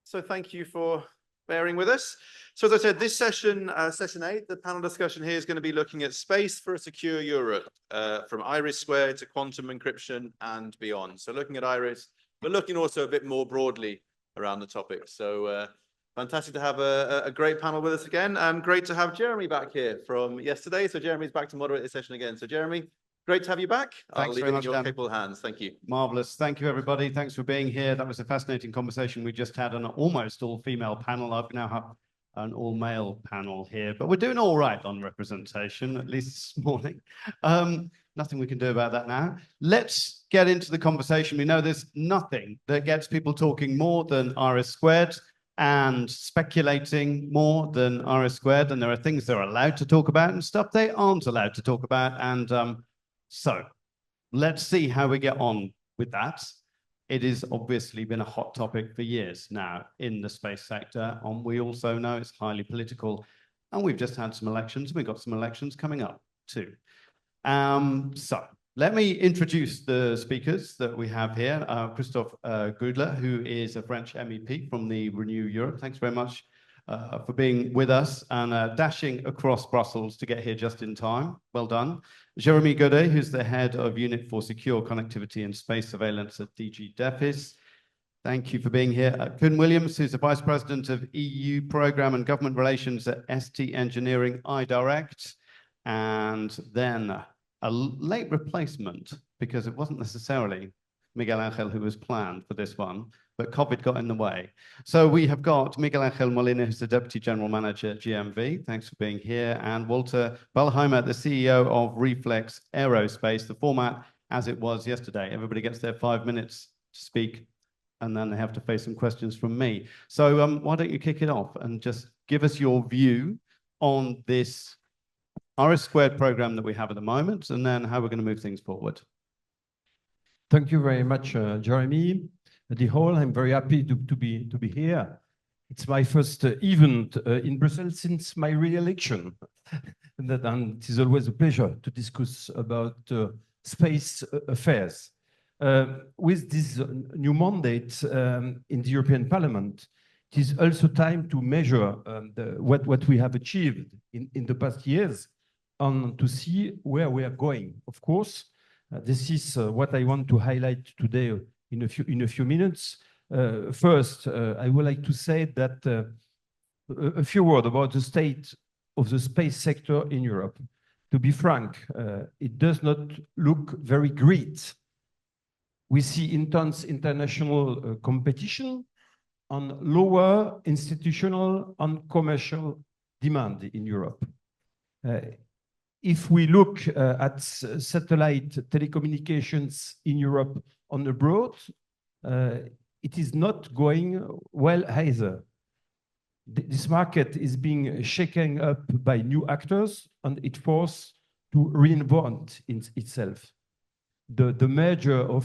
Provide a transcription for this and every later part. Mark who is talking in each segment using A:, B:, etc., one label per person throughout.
A: So thank you for bearing with us. So as I said, this session, session 8, the panel discussion here is going to be looking at space for a secure Europe, from IRIS² to quantum encryption and beyond. So looking at IRIS, but looking also a bit more broadly around the topic. So fantastic to have a great panel with us again, and great to have Jeremy back here from yesterday. So Jeremy's back to moderate this session again. So Jeremy, great to have you back.
B: Thanks very much,
A: in your
B: Dan.
A: capable hands. Thank you.
B: Marvelous. Thank you, everybody. Thanks for being here. That was a fascinating conversation. We just had an almost all-female panel. I've now have an all-male panel here, but we're doing all right on representation, at least this morning. Nothing we can do about that now. Let's get into the conversation. We know there's nothing that gets people talking more than IRIS² and speculating more than IRIS². And there are things they're allowed to talk about and stuff they aren't allowed to talk about. And so let's see how we get on with that. It has obviously been a hot topic for years now in the space sector, and we also know it's highly political. And we've just had some elections. We've got some elections coming up too. So let me introduce the speakers that we have here. Christophe Goudla, who is a French MEP from the Renew Europe. Thanks very much for being with us and dashing across Brussels to get here just in time. Well done. Jérémie Godet, who's the head of Unit for Secure Connectivity and Space Surveillance at DG DEFIS. Thank you for being here. Koen Williams, who's the Vice President of EU Programme and Government Relations at ST Engineering iDirect. And then a late replacement, because it wasn't necessarily Miguel Angel who was planned for this one, but COVID got in the way. So we have got Miguel Angel Molina, who's the Deputy General Manager at GMV. Thanks for being here. And Walter Ballheimer, the CEO of Reflex Aerospace. The format as it was yesterday. Everybody gets their 5 minutes to speak, and then they have to face some questions from me. So why don't you kick it off and just give us your view on this IRIS² program that we have at the moment, and then how we're going to move things forward.
C: Thank you very much, Jeremy. The whole, I'm very happy to be here. It's my first event in Brussels since my re-election, and it is always a pleasure to discuss about space affairs. With this new mandate in the European Parliament, it is also time to measure what we have achieved in the past years and to see where we are going. Of course, this is what I want to highlight today in a few minutes. First, I would like to say that a few words about the state of the space sector in Europe. To be frank, it does not look very great. We see intense international competition on lower institutional and commercial demand in Europe. If we look at satellite telecommunications in Europe on abroad, it is not going well either. This market is being shaken up by new actors, and it forced to reinvent itself. The merger of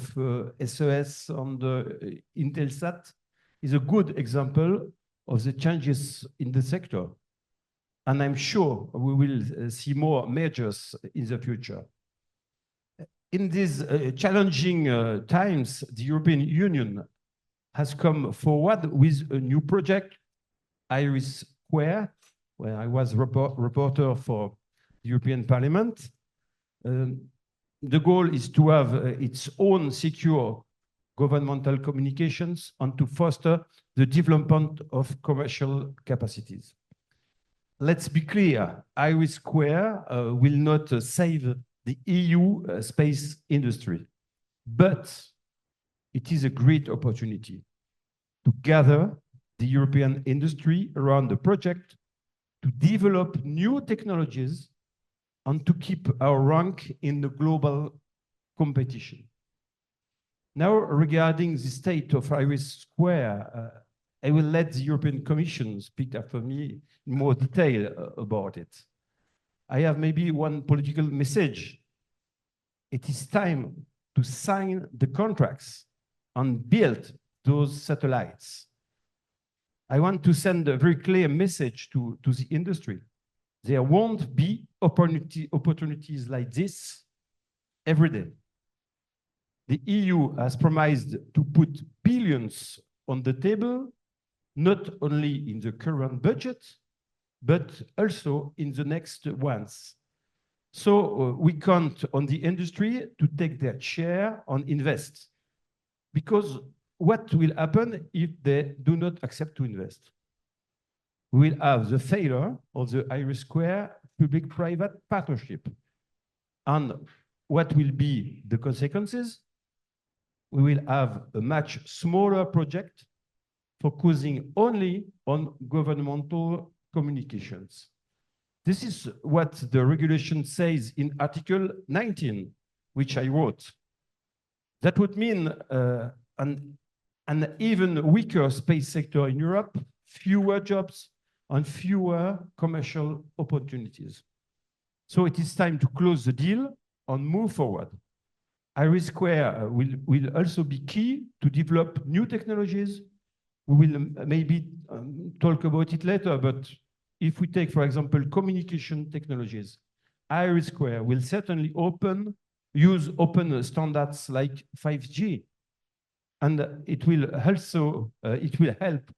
C: SES and Intelsat is a good example of the changes in the sector. And I'm sure we will see more mergers in the future. In these challenging times, the European Union has come forward with a new project, IRIS², where I was reporter for the European Parliament. The goal is to have its own secure governmental communications and to foster the development of commercial capacities. Let's be clear, IRIS² will not save the EU space industry, but it is a great opportunity to gather the European industry around the project, to develop new technologies, and to keep our rank in the global competition. Now, regarding the state of IRIS², I will let the European Commission speak after me in more detail about it. I have maybe one political message. It is time to sign the contracts and build those satellites. I want to send a very clear message to the industry. There won't be opportunities like this every day. The EU has promised to put billions on the table not only in the current budget, but also in the next ones. So we count on the industry to take their share and invest. Because what will happen if they do not accept to invest? We will have the failure of the IRIS² public-private partnership. And what will be the consequences? We will have a much smaller project focusing only on governmental communications. This is what the regulation says in Article 19, which I wrote. That would mean an even weaker space sector in Europe, fewer jobs, and fewer commercial opportunities. So it is time to close the deal and move forward. IRIS² will also be key to develop new technologies. We will maybe talk about it later, but if we take, for example, communication technologies, IRIS² will certainly use open standards like 5G. And it will also help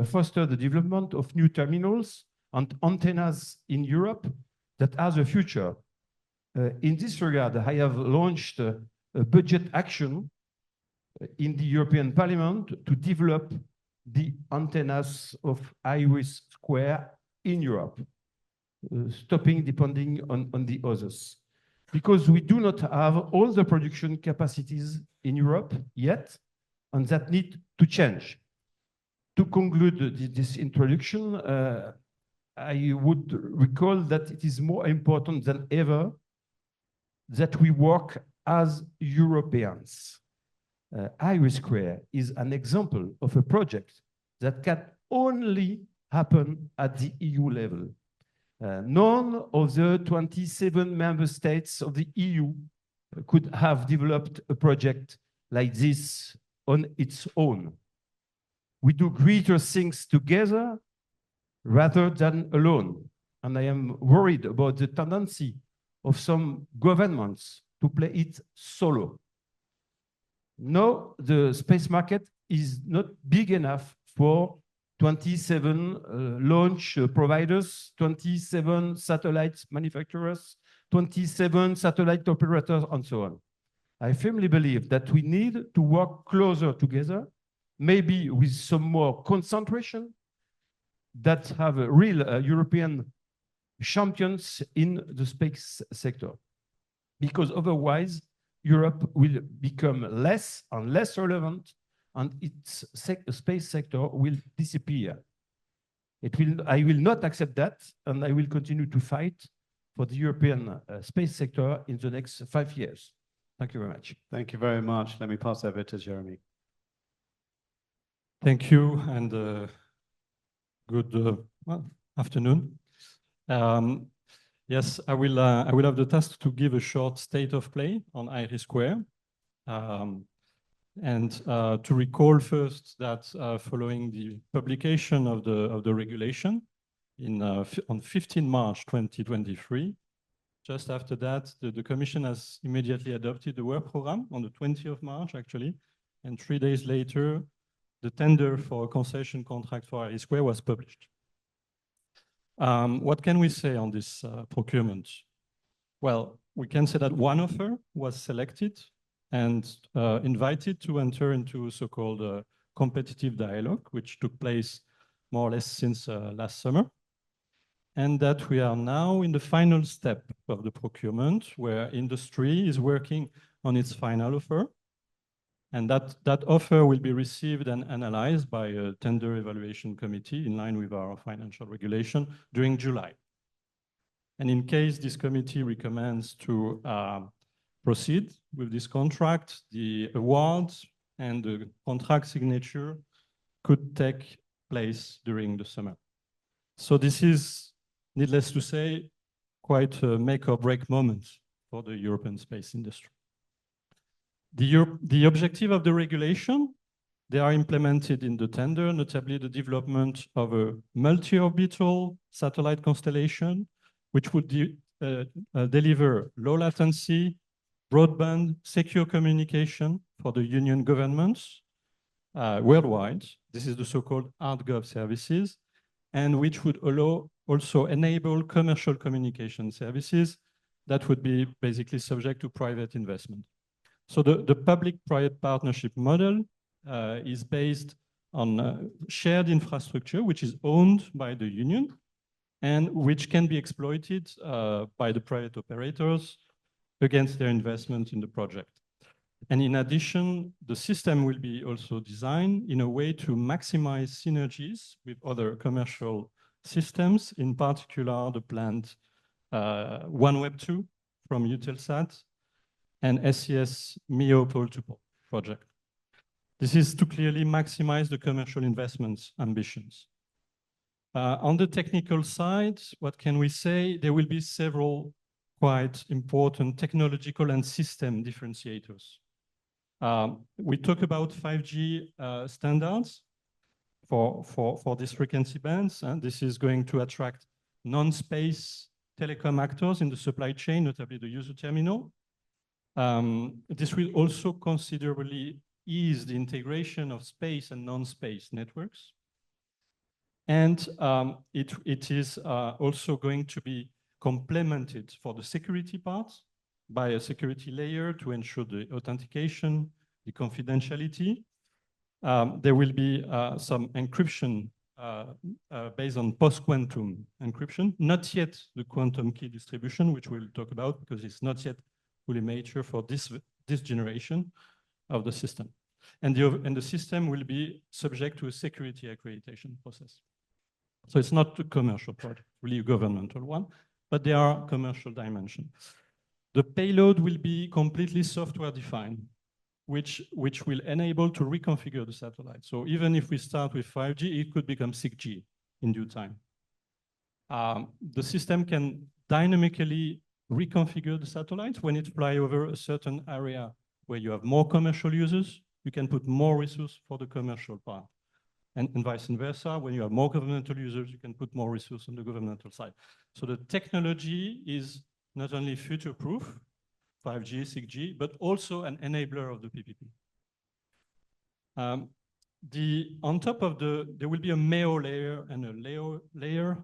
C: foster the development of new terminals and antennas in Europe that are the future. In this regard, I have launched a budget action in the European Parliament to develop the antennas of IRIS² in Europe, stopping depending on the others. Because we do not have all the production capacities in Europe yet, and that need to change. To conclude this introduction, I would recall that it is more important than ever that we work as Europeans. IRIS² is an example of a project that can only happen at the EU level. None of the 27 member states of the EU could have developed a project like this on its own. We do greater things together rather than alone. And I am worried about the tendency of some governments to play it solo. No, the space market is not big enough for 27 launch providers, 27 satellite manufacturers, 27 satellite operators, and so on. I firmly believe that we need to work closer together, maybe with some more concentration, that have real European champions in the space sector. Because otherwise, Europe will become less and less relevant, and its space sector will disappear. I will not accept that, and I will continue to fight for the European space sector in the next 5 years. Thank you very much.
B: Thank you very much. Let me pass over to Jeremy.
D: Thank you, and good afternoon. Yes, I will have the task to give a short state of play on IRIS². And to recall first that following the publication of the regulation on 15 March 2023, just after that, the Commission has immediately adopted the work program on the 20th of March, actually, and 3 days later, the tender for a concession contract for IRIS² was published. What can we say on this procurement? Well, we can say that one offer was selected and invited to enter into so-called competitive dialogue, which took place more or less since last summer. And that we are now in the final step of the procurement, where industry is working on its final offer. And that offer will be received and analyzed by a tender evaluation committee in line with our financial regulation during July. And in case this committee recommends to proceed with this contract, the award and the contract signature could take place during the summer. So this is, needless to say, quite a make or break moment for the European space industry. The objective of the regulation, they are implemented in the tender, notably the development of a multi-orbital satellite constellation, which would deliver low latency, broadband, secure communication for the union governments, worldwide. This is the so-called ArtGov services, and which would allow also enable commercial communication services that would be basically subject to private investment. So the public-private partnership model is based on shared infrastructure, which is owned by the union and which can be exploited by the private operators against their investment in the project. And in addition, the system will be also designed in a way to maximize synergies with other commercial systems, in particular the planned OneWeb2 from Eutelsat and SES MEO Pole-to-Pole project. This is to clearly maximize the commercial investments ambitions. On the technical side, what can we say? There will be several quite important technological and system differentiators. We talk about 5G standards for these frequency bands, and this is going to attract non-space telecom actors in the supply chain, notably the user terminal. This will also considerably ease the integration of space and non-space networks. And it is also going to be complemented for the security part by a security layer to ensure the authentication, the confidentiality. There will be some encryption based on post-quantum encryption, not yet the quantum key distribution, which we'll talk about because it's not yet fully mature for this generation of the system. And the system will be subject to a security accreditation process. So it's not a commercial project, really a governmental one, but there are commercial dimensions. The payload will be completely software defined, which will enable to reconfigure the satellite. So even if we start with 5G, it could become 6G in due time. The system can dynamically reconfigure the satellite when it flies over a certain area where you have more commercial users, you can put more resources for the commercial part. And vice versa, when you have more governmental users, you can put more resources on the governmental side. So the technology is not only future-proof, 5G, 6G, but also an enabler of the PPP. On top of there will be a MEO layer and a LEO layer,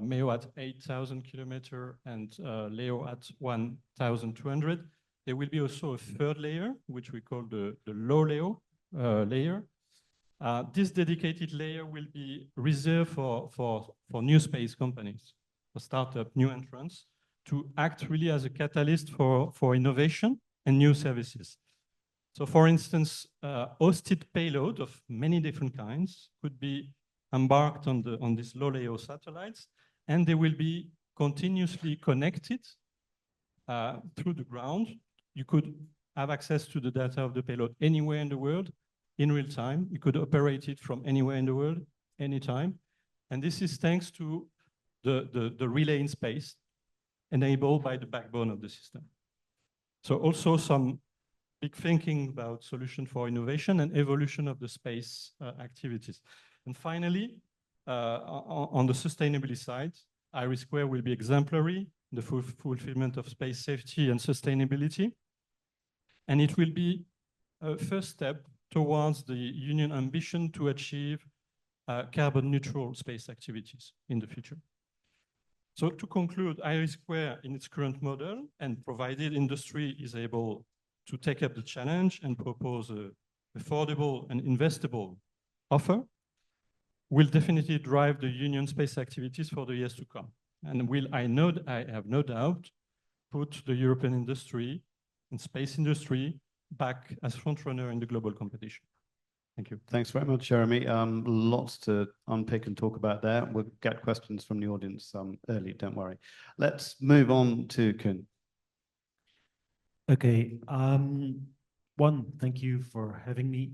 D: MEO at 8,000 kilometers and LEO at 1,200. There will be also a third layer, which we call the low LEO layer. This dedicated layer will be reserved for new space companies, for startup, new entrants, to act really as a catalyst for innovation and new services. So for instance, hosted payload of many different kinds could be embarked on these low LEO satellites, and they will be continuously connected through the ground. You could have access to the data of the payload anywhere in the world in real time. You could operate it from anywhere in the world, anytime. And this is thanks to the relay in space enabled by the backbone of the system. So also some big thinking about solution for innovation and evolution of the space activities. And finally, on the sustainability side, IRIS² will be exemplary in the fulfillment of space safety and sustainability. And it will be a first step towards the Union ambition to achieve carbon neutral space activities in the future. So to conclude, IRIS² in its current model, and provided industry is able to take up the challenge and propose an affordable and investable offer, will definitely drive the Union space activities for the years to come. And I have no doubt, put the European industry and space industry back as frontrunner in the global competition. Thank you.
B: Thanks very much, Jeremy. Lots to unpick and talk about there. We'll get questions from the audience early, don't worry. Let's move on to Koen.
E: Okay. Thank you for having me.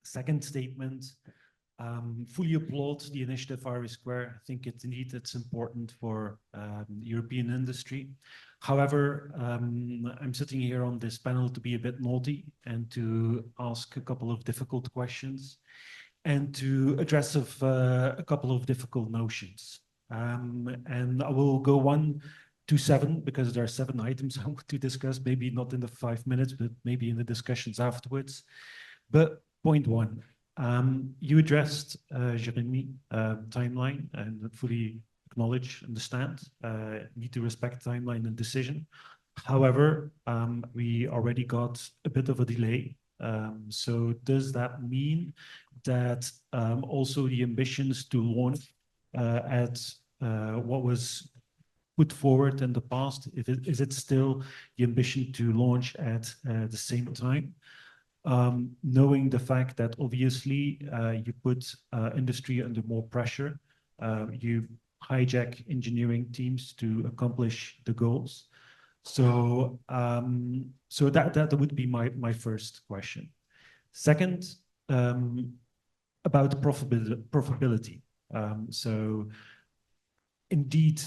E: Second statement, fully applaud the initiative IRIS². I think it's important for European industry. However, I'm sitting here on this panel to be a bit naughty and to ask a couple of difficult questions and to address a couple of difficult notions. And I will go 1 to 7 because there are 7 items I want to discuss, maybe not in the 5 minutes, but maybe in the discussions afterwards. But Point one, you addressed, Jeremy, timeline and fully acknowledge, understand, need to respect timeline and decision. However, we already got a bit of a delay. So does that mean that also the ambitions to launch at what was put forward in the past, is it still the ambition to launch at the same time? Knowing the fact that obviously you put industry under more pressure, you hijack engineering teams to accomplish the goals. So that would be my first question. Second, about profitability. So indeed,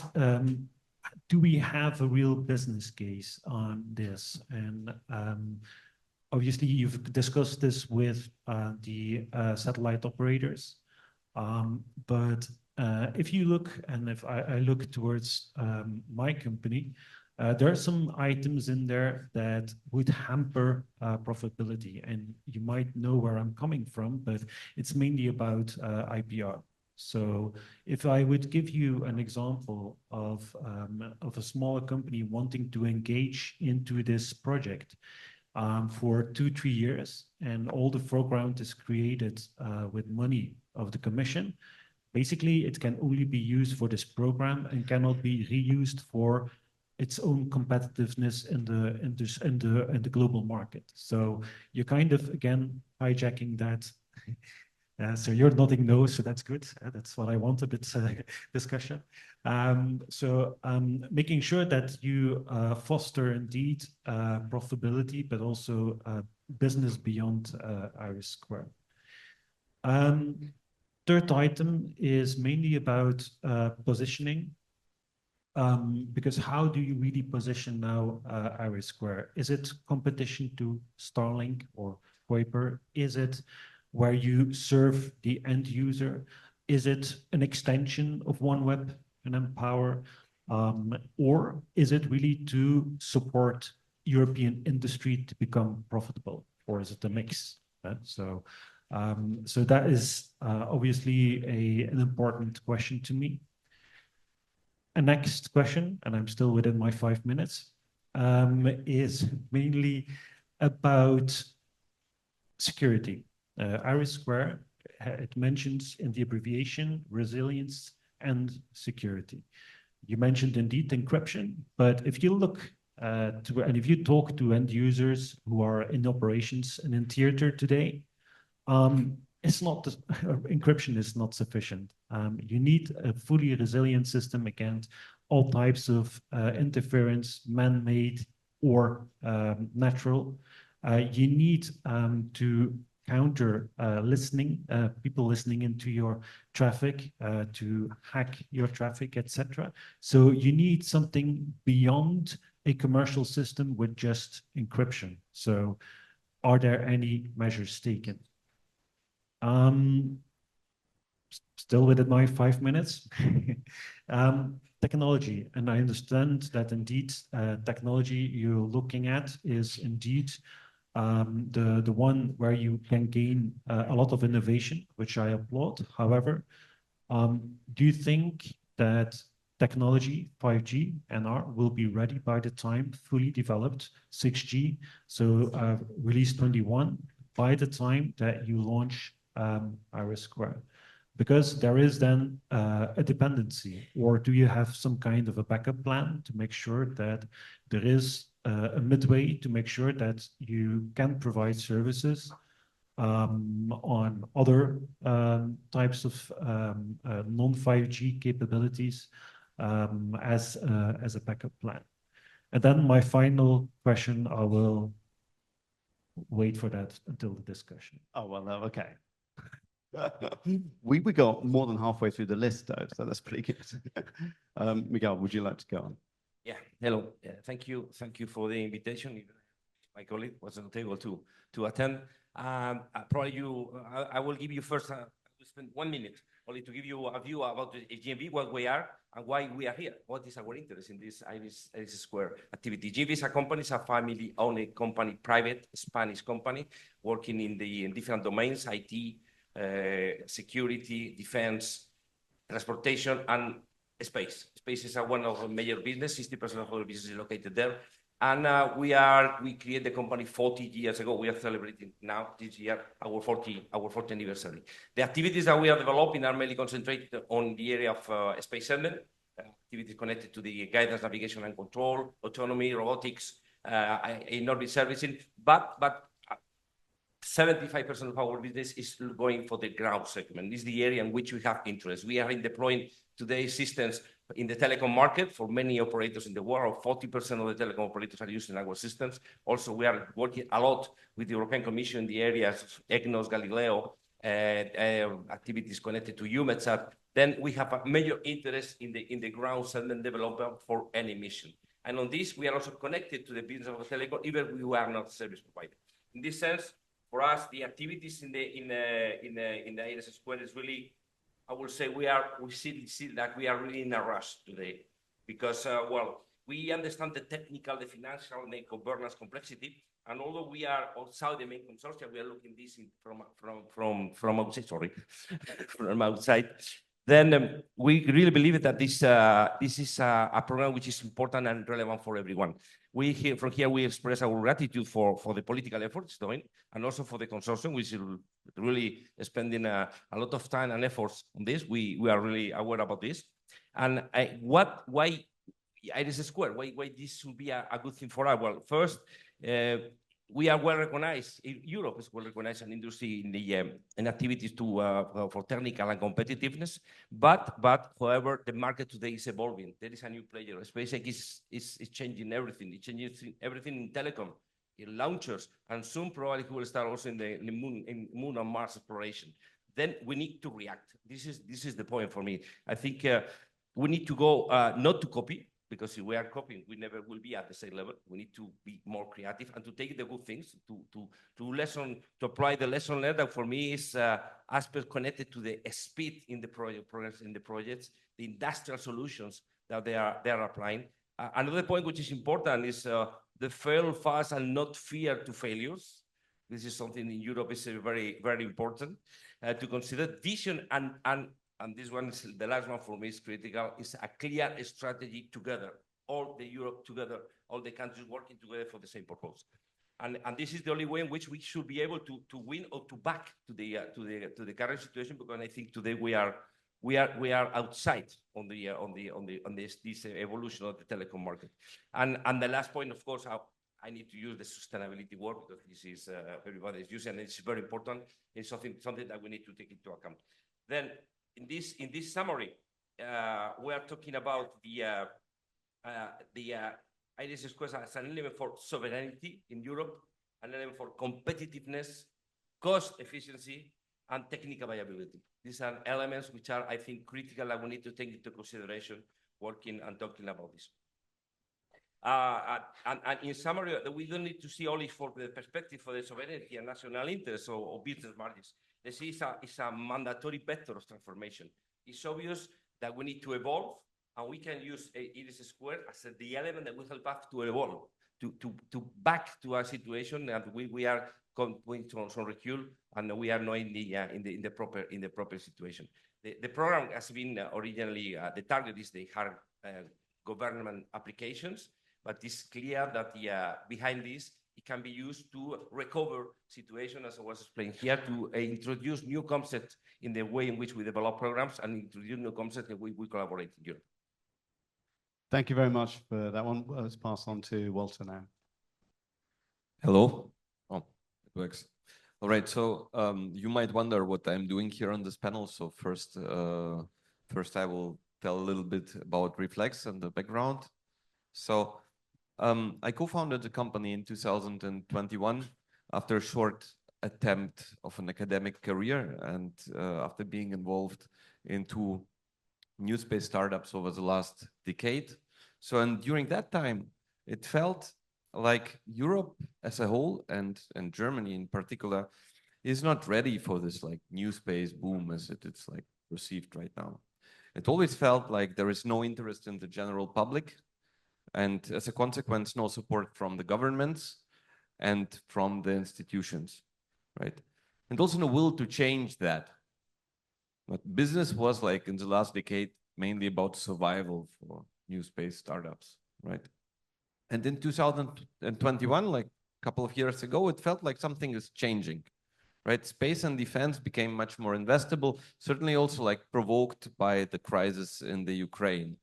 E: do we have a real business case on this? And obviously, you've discussed this with the satellite operators. But if you look, and if I look towards my company, there are some items in there that would hamper profitability. And you might know where I'm coming from, but it's mainly about IPR. So if I would give you an example of a smaller company wanting to engage into this project for 2-3 years, and all the foreground is created with money of the commission, basically it can only be used for this program and cannot be reused for its own competitiveness in the global market. So you're kind of again hijacking that. So you're nodding no, so that's good. That's what I want, a bit discussion. So making sure that you foster indeed profitability, but also business beyond IRIS². Third item is mainly about positioning. Because how do you really position now IRIS²? Is it competition to Starlink or Kuiper? Is it where you serve the end user? Is it an extension of OneWeb and Empower? Or is it really to support European industry to become profitable? Or is it a mix? So that is obviously an important question to me. A next question, and I'm still within my 5 minutes, is mainly about security. IRIS², it mentions in the abbreviation resilience and security. You mentioned indeed encryption, but if you look and if you talk to end users who are in operations and in theater today, it's not encryption is not sufficient. You need a fully resilient system against all types of interference, man-made or natural. You need to counter people listening into your traffic, to hack your traffic, etc. So you need something beyond a commercial system with just encryption. So are there any measures taken? Still within my 5 minutes. Technology, and I understand that indeed technology you're looking at is indeed the one where you can gain a lot of innovation, which I applaud. However, do you think that technology, 5G, NR, will be ready by the time fully developed 6G, so release 21, by the time that you launch IRIS²? Because there is then a dependency, or do you have some kind of a backup plan to make sure that there is a midway to make sure that you can provide services on other types of non-5G capabilities as a backup plan? And then my final question, I will wait for that until the discussion.
B: Oh, well, okay. We got more than halfway through the list, though, so that's pretty good. Miguel, would you like to go on?
F: Yeah, hello. Thank you for the invitation. My colleague wasn't able to attend. Probably I will give you first. We spend 1 minute only to give you a view about the GMV, what we are and why we are here. What is our interest in this Iris Square activity? GMV is a company, it's a family-owned company, private Spanish company, working in different domains, IT, security, defense, transportation, and space. Space is one of our major business. 60% of our business is located there. And we created the company 40 years ago. We are celebrating now this year our 40th anniversary. The activities that we are developing are mainly concentrated on the area of space segment, activities connected to the guidance, navigation and control, autonomy, robotics, in orbit servicing, but 75% of our business is going for the ground segment. This is the area in which we have interest. We are in deploying today systems in the telecom market for many operators in the world. 40% of the telecom operators are using our systems. Also, we are working a lot with the European Commission in the areas of EGNOS, Galileo, activities connected to EUMETSAT. Then we have a major interest in the ground segment development for any mission. And on this, we are also connected to the business of the telecom, even if we are not service provider. In this sense, for us, the activities in the Iris Square is really, I will say we see that we are really in a rush today because, well, we understand the technical, the financial, and the governance complexity. And although we are outside the main consortium, we are looking this from outside, sorry, from outside. Then we really believe that this is a program which is important and relevant for everyone. From here, we express our gratitude for the political efforts doing, and also for the consortium, which is really spending a lot of time and efforts on this. We are really aware about this. And why Iris Square? Why this should be a good thing for us? Well, first, we are well recognized. Europe is well recognized an industry in activities for technical and competitiveness. But however, the market today is evolving. There is a new player. SpaceX is changing everything. It changes everything in telecom, in launchers, and soon probably we will start also in the moon and Mars exploration. Then we need to react. This is the point for me. I think we need to go not to copy. Because if we are copying, we never will be at the same level. We need to be more creative and to take the good things, to apply the lesson learned. That for me is aspect connected to the speed in the projects, the industrial solutions that they are applying. Another point which is important is the fail fast and not fear to failures. This is something in Europe is very, very important to consider. Vision and this one is the last one for me is critical, is a clear strategy together, all the Europe together, all the countries working together for the same purpose. And this is the only way in which we should be able to win or to back to the current situation, because I think today we are outside on this evolution of the telecom market. And the last point, of course, I need to use the sustainability word because this is everybody is using, and it's very important. It's something that we need to take into account. Then in this summary, we are talking about the Iris Square as an element for sovereignty in Europe, an element for competitiveness, cost efficiency, and technical viability. These are elements which are, I think, critical and we need to take into consideration working and talking about this. And in summary, we don't need to see only for the perspective for the sovereignty and national interests or business margins. This is a mandatory vector of transformation. It's obvious that we need to evolve, and we can use Iris Square as the element that will help us to evolve, to back to a situation that we are going to some recul, and we are not in the proper situation. The program has been originally the target is the hard government applications, but it's clear that behind this it can be used to recover situation, as I was explaining here, to introduce new concepts in the way in which we develop programs and introduce new concepts that we collaborate in Europe.
B: Thank you very much for that one. Let's pass on to Walter now.
G: Hello. Oh, it works. All right. So you might wonder what I'm doing here on this panel. So first I will tell a little bit about Reflex and the background. So I co-founded the company in 2021 after a short attempt of an academic career and after being involved in 2 new space startups over the last decade. So and during that time, it felt like Europe as a whole and Germany in particular is not ready for this like new space boom as it's like perceived right now. It always felt like there is no interest in the general public, and as a consequence, no support from the governments and from the institutions, right? And also no will to change that. But business was like in the last decade mainly about survival for new space startups, right? And in 2021, like a couple of years ago, it felt like something is changing, right? Space and defense became much more investable, certainly also like provoked by the crisis in the Ukraine.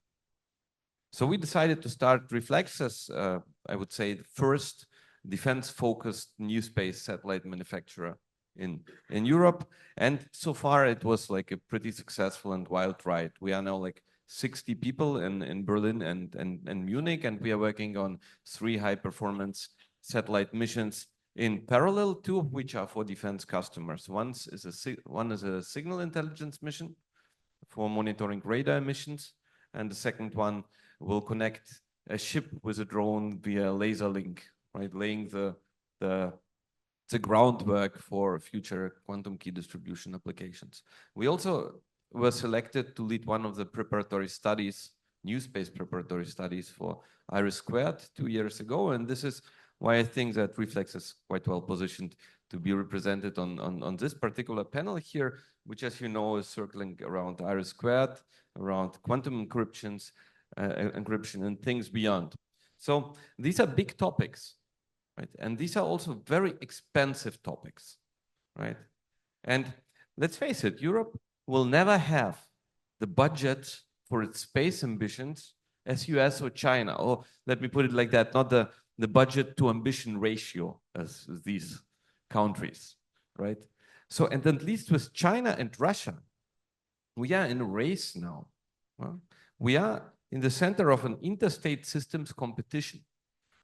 G: So we decided to start Reflex as, I would say, the first defense-focused new space satellite manufacturer in Europe. And so far, it was like a pretty successful and wild ride. We are now like 60 people in Berlin and Munich, and we are working on 3 high-performance satellite missions in parallel, 2 of which are for defense customers. One is a signal intelligence mission for monitoring radar emissions, and the second one will connect a ship with a drone via laser link, right? Laying the groundwork for future quantum key distribution applications. We also were selected to lead one of the preparatory studies, new space preparatory studies for IRIS² 2 years ago, and this is why I think that Reflex is quite well positioned to be represented on this particular panel here, which, as you know, is circling around IRIS², around quantum encryption and things beyond. So these are big topics, right? And these are also very expensive topics, right? And let's face it, Europe will never have the budget for its space ambitions as US or China, or let me put it like that, not the budget to ambition ratio as these countries, right? So, and at least with China and Russia, we are in a race now. Well, we are in the center of an interstate systems competition,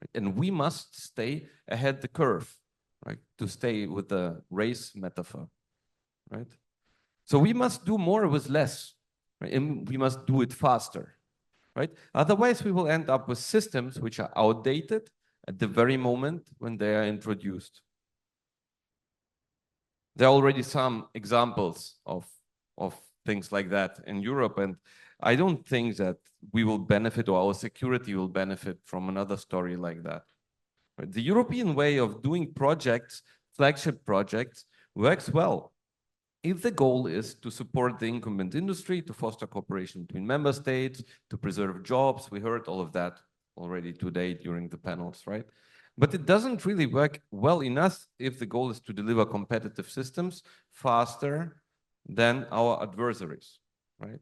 G: right? And we must stay ahead the curve, right? To stay with the race metaphor, right? So we must do more with less, right? And we must do it faster, right? Otherwise, we will end up with systems which are outdated at the very moment when they are introduced. There are already some examples of things like that in Europe, and I don't think that we will benefit or our security will benefit from another story like that. Right? The European way of doing projects, flagship projects, works well if the goal is to support the incumbent industry, to foster cooperation between member states, to preserve jobs. We heard all of that already today during the panels, right? But it doesn't really work well enough if the goal is to deliver competitive systems faster than our adversaries, right?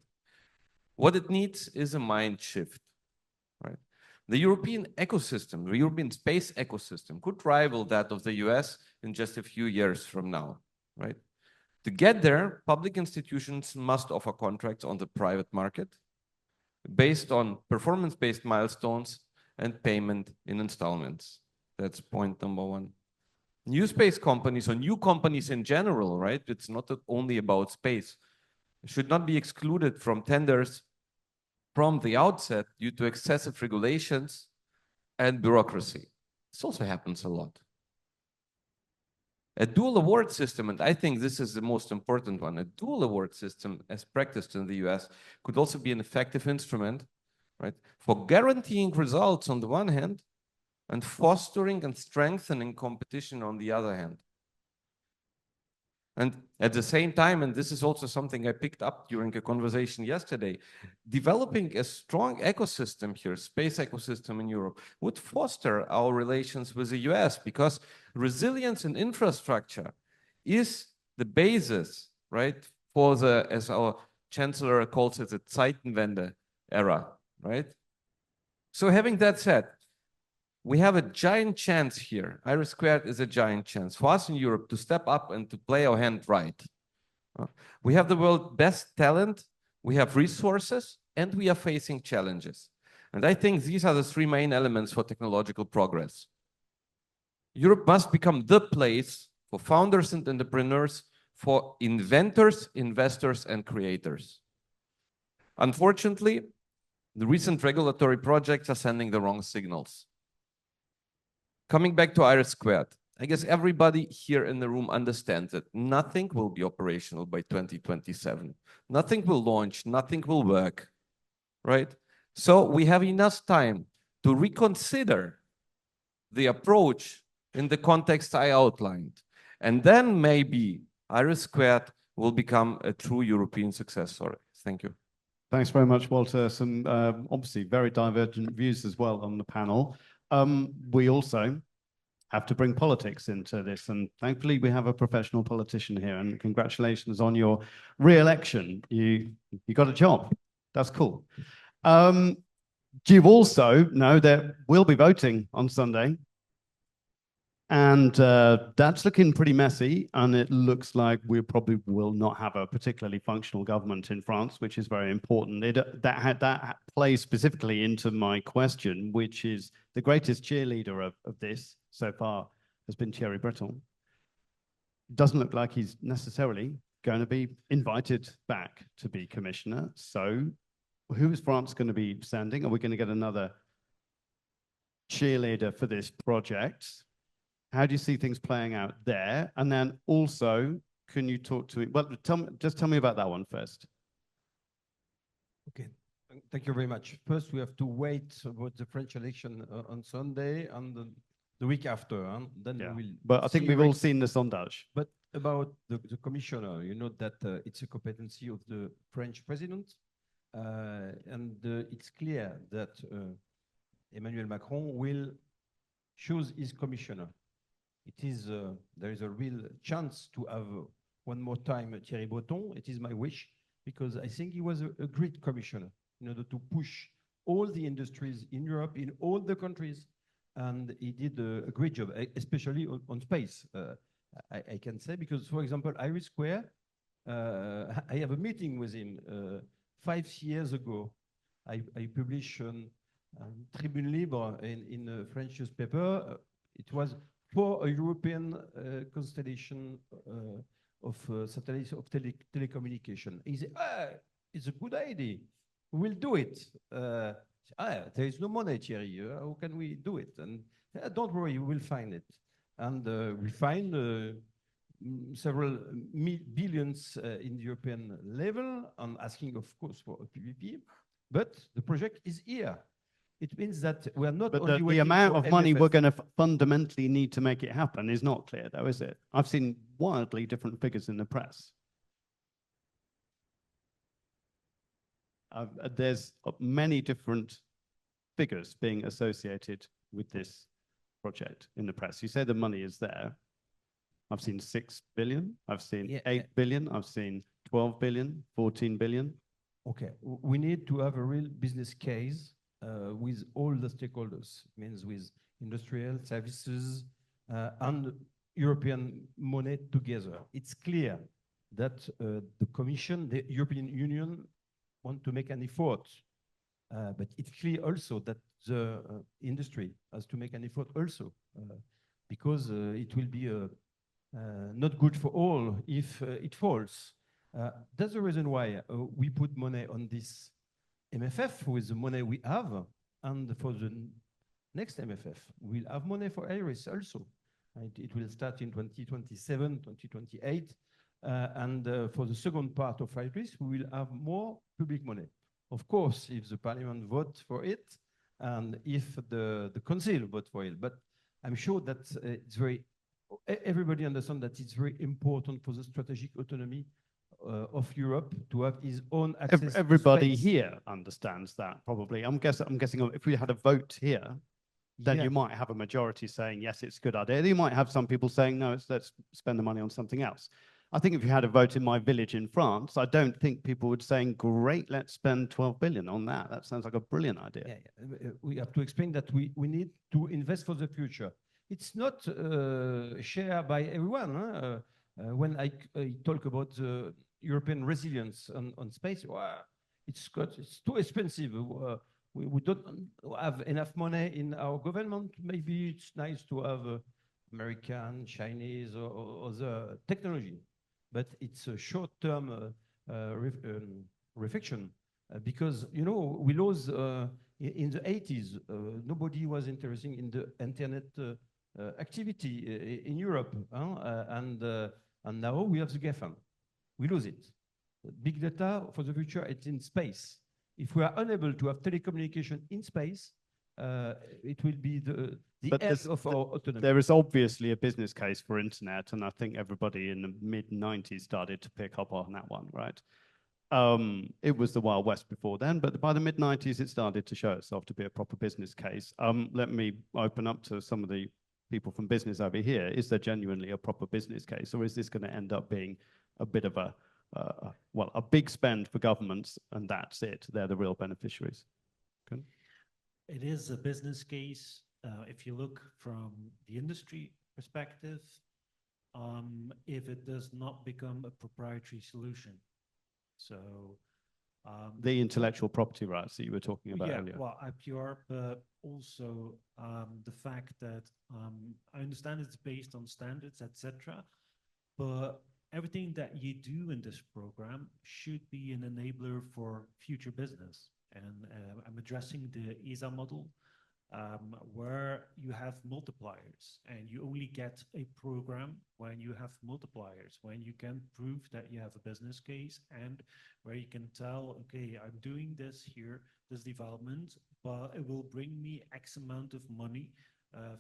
G: What it needs is a mind shift, right? The European ecosystem, the European space ecosystem could rival that of the US in just a few years from now, right? To get there, public institutions must offer contracts on the private market based on performance-based milestones and payment in installments. That's point number 1. New space companies or new companies in general, right? It's not only about space. Should not be excluded from tenders from the outset due to excessive regulations and bureaucracy. This also happens a lot. A dual award system, and I think this is the most important one, a dual award system as practiced in the US could also be an effective instrument, right, for guaranteeing results on the one hand and fostering and strengthening competition on the other hand. And at the same time, and this is also something I picked up during a conversation yesterday, developing a strong ecosystem here, space ecosystem in Europe, would foster our relations with the US because resilience and infrastructure is the basis, right, for the, as our chancellor calls it, the Zeitenwende era, right? So having that said, we have a giant chance here. IRIS² is a giant chance for us in Europe to step up and to play our hand right. We have the world's best talent, we have resources, and we are facing challenges. And I think these are the 3 main elements for technological progress. Europe must become the place for founders and entrepreneurs, for inventors, investors, and creators. Unfortunately, the recent regulatory projects are sending the wrong signals. Coming back to IRIS², I guess everybody here in the room understands that nothing will be operational by 2027. Nothing will launch, nothing will work, right? So we have enough time to reconsider the approach in the context I outlined. And then maybe Iris Squared will become a true European success story. Thank you.
B: Thanks very much, Walter. Some obviously very divergent views as well on the panel. We also have to bring politics into this, and thankfully we have a professional politician here. And congratulations on your re-election. You got a job. That's cool. Do you also know that we'll be voting on Sunday? And that's looking pretty messy, and it looks like we probably will not have a particularly functional government in France, which is very important. That plays specifically into my question, which is the greatest cheerleader of this so far has been Thierry Breton. Doesn't look like he's necessarily going to be invited back to be commissioner. So who is France going to be sending? Are we going to get another cheerleader for this project? How do you see things playing out there? And then also, can you talk to me? Well, just tell me about that one first.
C: Okay, thank you very much. First, we have to wait about the French election on Sunday and the week after. Then
B: Yeah.
C: we will.
B: But I think we've all seen the sondage.
C: But about the commissioner, you know that it's a competency of the French president. And it's clear that Emmanuel Macron will choose his commissioner. It is there is a real chance to have one more time Thierry Breton. It is my wish, because I think he was a great commissioner in order to push all the industries in Europe, in all the countries, and he did a great job, especially on space. I can say, because, for example, Iris Square, I have a meeting with him 5 years ago. I published Tribune Libre in a French newspaper. It was for a European constellation of satellites of telecommunication. He said, it's a good idea. We will do it. There is no money, Thierry. How can we do it? And don't worry, we will find it. And we find several billions in the European level, and asking, of course, for a PPP. But the project is here. It means that we are not only
B: the amount of money
C: MFF.
B: we're going to fundamentally need to make it happen is not clear, though, is it? I've seen wildly different figures in the press. There's many different figures being associated with this project in the press. You say the money is there. I've seen 6 billion. I've seen 8 billion. I've seen 12 billion, 14 billion.
C: Okay, we need to have a real business case with all the stakeholders, means with industrial services and European money together. It's clear that the Commission, the European Union, want to make an effort, but it's clear also that the industry has to make an effort also, because it will be not good for all if it falls. That's the reason why we put money on this MFF with the money we have, and for the next MFF, we'll have money for IRIS also. It will start in 2027, 2028, and for the second part of IRIS, we will have more public money. Of course, if the Parliament votes for it, and if the Council votes for it, but I'm sure that it's everybody understands that it's very important for the strategic autonomy of Europe to have his own access.
B: Everybody
C: to space.
B: here understands that, probably. I'm guessing if we had a vote here, then you might have a majority saying, yes, it's a good idea. You might have some people saying, no, let's spend the money on something else. I think if you had a vote in my village in France, I don't think people would say, great, let's spend 12 billion on that. That sounds like a brilliant idea.
C: We have to explain that we need to invest for the future. It's not shared by everyone. When I talk about the European resilience on space, it's too expensive. We don't have enough money in our government. Maybe it's nice to have American, Chinese, or other technology, but it's a short-term reflection because, you know, we lost in the 80s. Nobody was interested in the internet activity in Europe, and now we have the GAFAM. We lose it. Big data for the future, it's in space. If we are unable to have telecommunication in space, it will be the
B: But
C: end of our autonomy.
B: There is obviously a business case for internet, and I think everybody in the mid-90s started to pick up on that one, right? It was the Wild West before then, but by the mid-90s, it started to show itself to be a proper business case. Let me open up to some of the people from business over here. Is there genuinely a proper business case, or is this going to end up being a bit of a, well, a big spend for governments, and that's it? They're the real beneficiaries. Okay.
E: It is a business case. If you look from the industry perspective, if it does not become a proprietary solution. So
B: The intellectual property rights that you were talking about
E: yeah,
B: earlier.
E: well, IPR, but also the fact that I understand it's based on standards, etc. But everything that you do in this program should be an enabler for future business. And I'm addressing the ESA model, where you have multipliers, and you only get a program when you have multipliers, when you can prove that you have a business case, and where you can tell, okay, I'm doing this here, this development, but it will bring me X amount of money,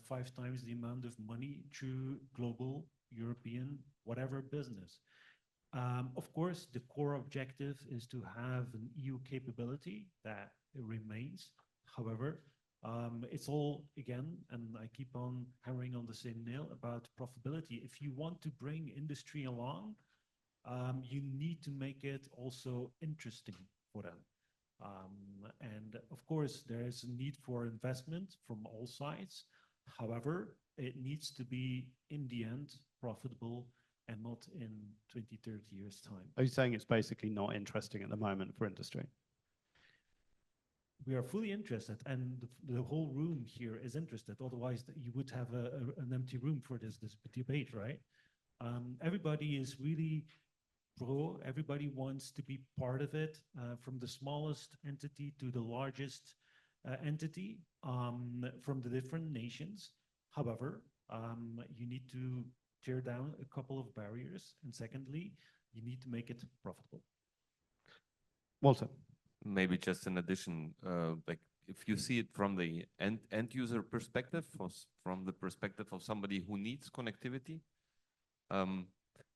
E: 5 times the amount of money through global, European, whatever business. Of course, the core objective is to have an EU capability that it remains. However, it's all, again, and I keep on hammering on the same nail about profitability. If you want to bring industry along, you need to make it also interesting for them. And of course, there is a need for investment from all sides. However, it needs to be, in the end, profitable and not in 20, 30 years' time.
B: Are you saying it's basically not interesting at the moment for industry?
E: We are fully interested, and the whole room here is interested. Otherwise, you would have an empty room for this debate, right? Everybody is really pro. Everybody wants to be part of it, from the smallest entity to the largest entity, from the different nations. However, you need to tear down a couple of barriers, and secondly, you need to make it profitable.
B: Walter.
G: Maybe just in addition, like if you see it from the end user perspective, from the perspective of somebody who needs connectivity,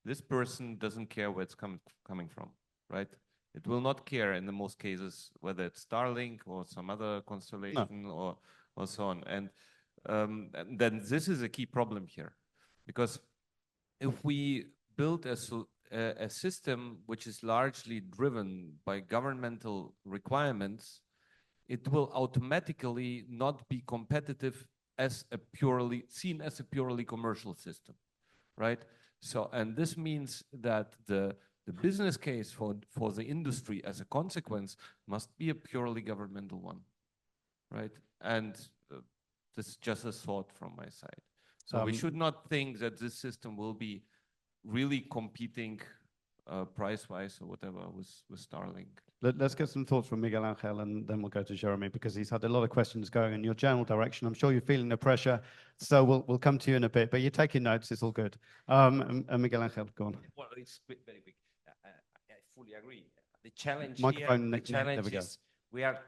G: this person doesn't care where it's coming from, right? It will not care in the most cases whether it's Starlink or some other constellation or so on. And then this is a key problem here, because if we build a system which is largely driven by governmental requirements, it will automatically not be competitive as a purely commercial system, right? So, and this means that the business case for the industry as a consequence must be a purely governmental one, right? And this is just a thought from my side. So we should not think that this system will be really competing price-wise or whatever with Starlink.
B: Let's get some thoughts from Miguel Angel, and then we'll go to Jeremy, because he's had a lot of questions going in your general direction. I'm sure you're feeling the pressure, so we'll come to you in a bit, but you're taking notes, it's all good. And Miguel Angel, go on.
F: Well, it's quick, very quick. I fully agree. The challenge
B: Microphone,
F: here, the
B: there
F: challenge
B: we go.
F: is we are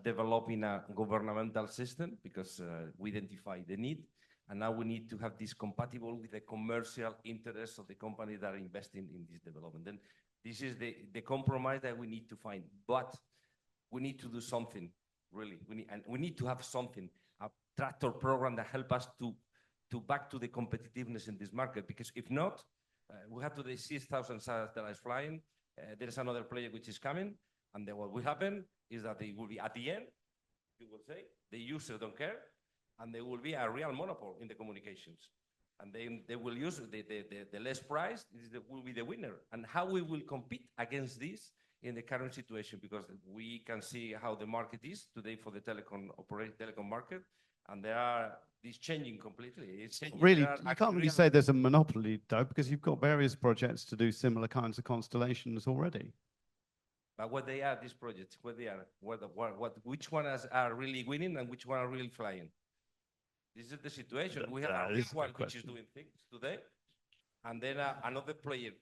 F: developing a governmental system because we identify the need. And now we need to have this compatible with the commercial interests of the companies that are investing in this development. Then this is the compromise that we need to find. But we need to do something, really. We need to have something, a tractor program that help us to back to the competitiveness in this market. Because if not, we have today 6,000 satellites flying. There is another player which is coming. And then what will happen is that they will be at the end, you will say, the user don't care. And there will be a real monopoly in the communications. And they will use the less price, will be the winner. And how we will compete against this in the current situation, because we can see how the market is today for the telecom market, and it's changing completely. It's changing.
B: Really, you can't really say there's a monopoly, though, because you've got various projects to do similar kinds of constellations already.
F: But what they are, these projects, what they are, which ones are really winning and which one are really flying? This is the situation. We
B: This
F: have
B: is the
F: one which is
B: question.
F: doing things today, and then another player.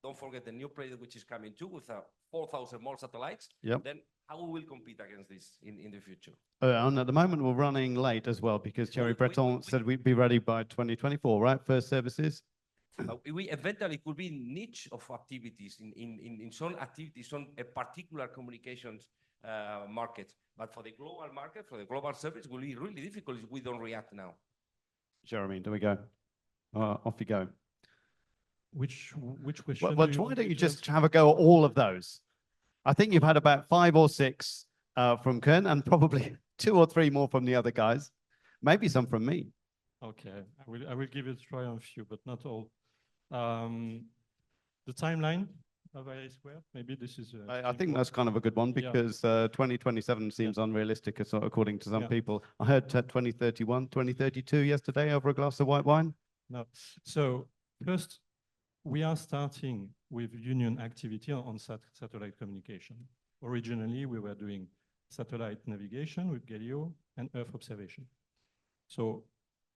F: Don't forget the new player which is coming too with 4,000 more satellites.
B: Yep.
F: Then how we will compete against this in the future?
B: And at the moment, we're running late as well because Thierry Breton said we'd be ready by 2024, right? First services.
F: We eventually could be niche of activities in some activities, some particular communications markets. But for the global market, for the global service, will be really difficult if we don't react now.
B: Jeremy, do we go? Off you go.
D: Which question?
B: Well,
D: do you
B: why
D: want
B: don't
D: me
B: you
D: to
B: just
D: answer?
B: have a go at all of those? I think you've had about 5 or 6 from Kern and probably 2 or 3 more from the other guys. Maybe some from me.
D: Okay, I will give it a try on a few, but not all. The timeline of IRISquare, maybe this is.
B: I think that's kind of a good one
D: Yeah.
B: because 2027 seems unrealistic according to some
D: Yeah.
B: people. I heard 2031, 2032 yesterday over a glass of white wine.
D: No. So first, we are starting with union activity on satellite communication. Originally, we were doing satellite navigation with Galileo and Earth observation. So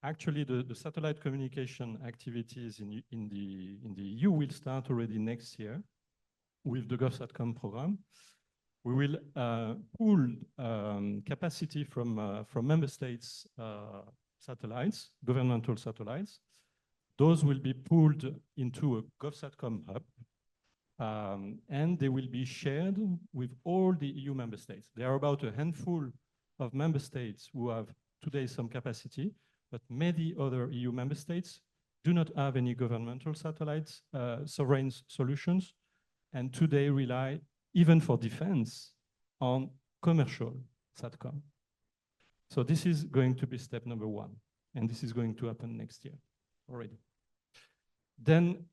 D: actually, the satellite communication activities in the EU will start already next year with the GovSatcom program. We will pool capacity from member states satellites, governmental satellites. Those will be pooled into a GovSatcom hub, and they will be shared with all the EU member states. There are about a handful of member states who have today some capacity, but many other EU member states do not have any governmental satellites, sovereign solutions, and today rely, even for defense, on commercial SATCOM. So this is going to be step number 1, and this is going to happen next year already. Then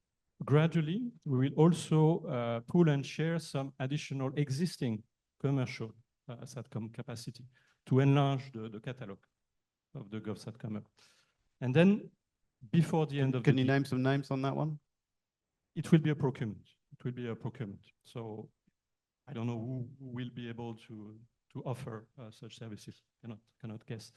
D: gradually, we will also pool and share some additional existing commercial SATCOM capacity to enlarge the catalog of the GovSatcom. And then before the end of
B: Can you name some names on that one?
D: it will be a procurement. It will be a procurement. So I don't know who will be able to offer such services. Cannot guess.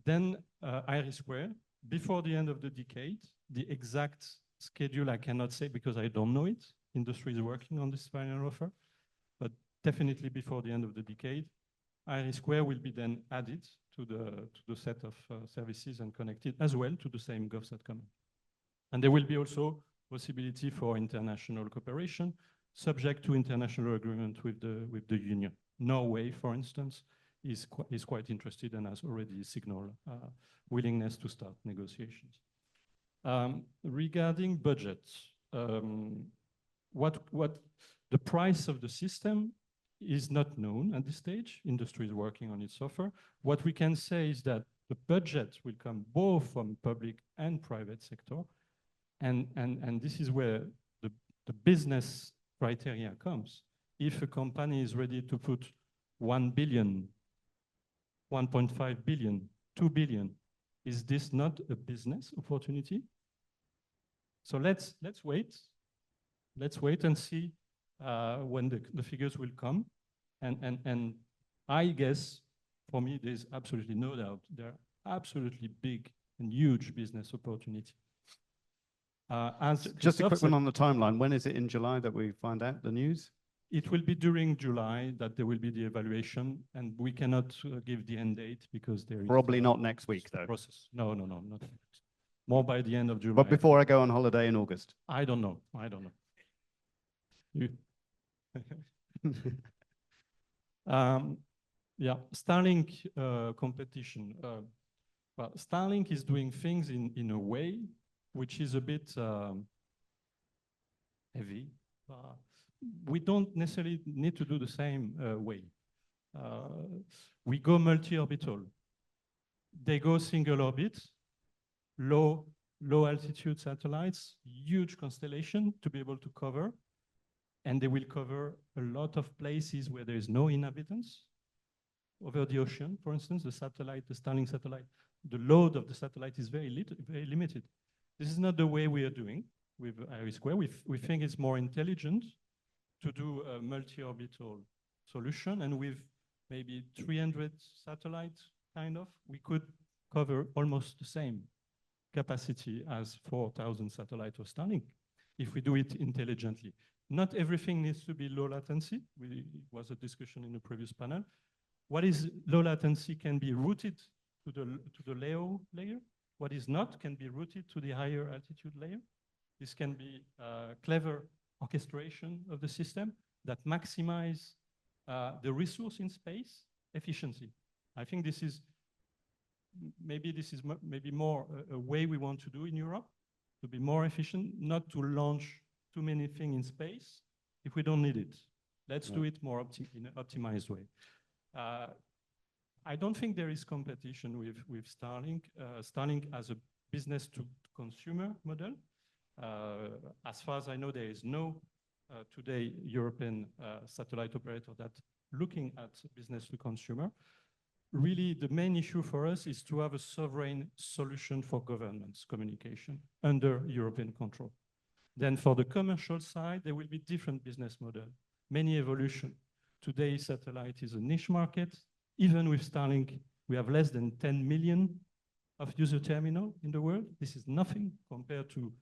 D: Then IRISquare, before the end of the decade, the exact schedule I cannot say because I don't know it. Industry is working on this final offer, but definitely before the end of the decade, IRISquare will be then added to the set of services and connected as well to the same GovSatcom. And there will be also possibility for international cooperation, subject to international agreement with the union. Norway, for instance, is quite interested and has already signaled willingness to start negotiations. Regarding budgets, what the price of the system is not known at this stage. Industry is working on its offer. What we can say is that the budget will come both from public and private sector, and this is where the business criteria comes. If a company is ready to put 1 billion, 1.5 billion, 2 billion, is this not a business opportunity? So let's wait. Let's wait and see when the figures will come. And I guess, for me, there's absolutely no doubt there are absolutely big and huge business opportunity.
B: Just a quick one on the timeline. When is it in July that we find out the news?
D: It will be during July that there will be the evaluation, and we cannot give the end date because there is
B: Probably not next week, though.
D: process. No, not next. More by the end of July.
B: But before I go on holiday in August.
D: I don't know. You... yeah, Starlink competition. Well, Starlink is doing things in a way which is a bit heavy. We don't necessarily need to do the same way. We go multi-orbital. They go single orbit, low altitude satellites, huge constellation to be able to cover. And they will cover a lot of places where there is no inhabitants. Over the ocean, for instance, the Starlink satellite, the load of the satellite is very limited. This is not the way we are doing with IRISquare. We think it's more intelligent to do a multi-orbital solution, and with maybe 300 satellites, kind of, we could cover almost the same capacity as 4,000 satellites of Starlink if we do it intelligently. Not everything needs to be low latency. It was a discussion in the previous panel. What is low latency can be routed to the LEO layer. What is not can be routed to the higher altitude layer. This can be clever orchestration of the system that maximize the resource in space efficiency. I think this is maybe more a way we want to do in Europe, to be more efficient, not to launch too many things in space if we don't need it. Let's do it more in an optimized way. I don't think there is competition with Starlink. Starlink as a business to consumer model. As far as I know, there is no today European satellite operator that looking at business to consumer. Really, the main issue for us is to have a sovereign solution for governments communication under European control. Then for the commercial side, there will be different business model, many evolution. Today, satellite is a niche market. Even with Starlink, we have less than 10 million of user terminal in the world. This is nothing compared to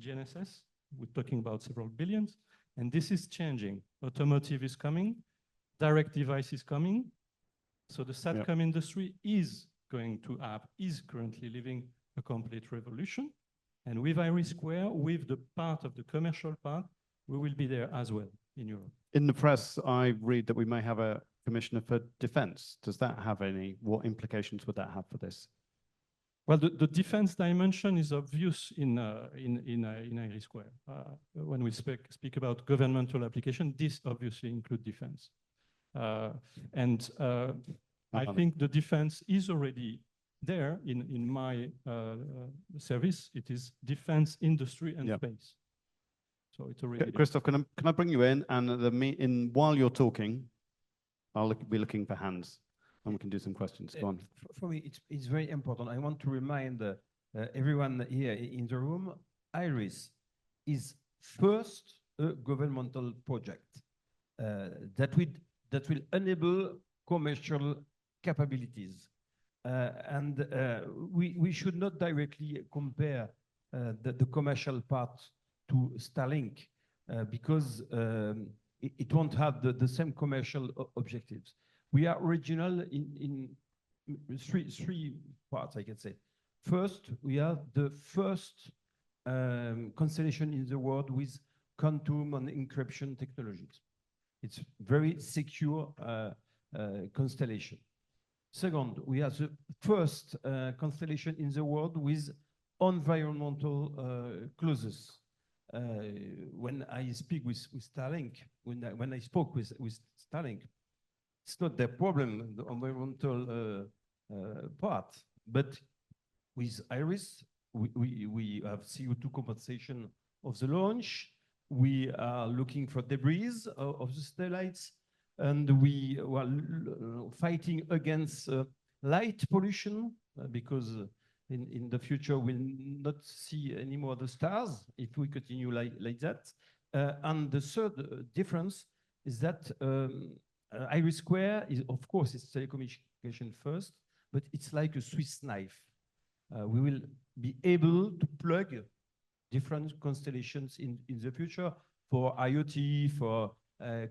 D: GNSS. We're talking about several billions, and this is changing. Automotive is coming, direct device is coming. So the SATCOM industry is currently living a complete revolution. And with IRIS², with the part of the commercial part, we will be there as well in Europe.
B: In the press, I read that we may have a commissioner for defense. Does that have what implications would that have for this?
D: Well, the defense dimension is obvious in IRIS². When we speak about governmental application, this obviously includes defense. I think the defense is already there in my service. It is defense industry and space. So it's already
B: Christophe, can I bring you in? And while you're talking, I'll be looking for hands and we can do some questions. Go on.
C: For me, it's very important. I want to remind everyone here in the room, IRIS is first a governmental project that will enable commercial capabilities. We should not directly compare the commercial part to Starlink because it won't have the same commercial objectives. We are original in three parts, I can say. First, we are the first constellation in the world with quantum and encryption technologies. It's very secure constellation. Second, we are the first constellation in the world with environmental clauses. When I speak with Starlink, when I spoke with Starlink, it's not their problem, the environmental part, but with IRIS, we have CO2 compensation of the launch. We are looking for debris of the satellites, and we were fighting against light pollution because in the future we'll not see any more the stars if we continue like that. And the third difference is that IRIS² is, of course, it's telecommunication first, but it's like a Swiss knife. We will be able to plug different constellations in the future for IoT, for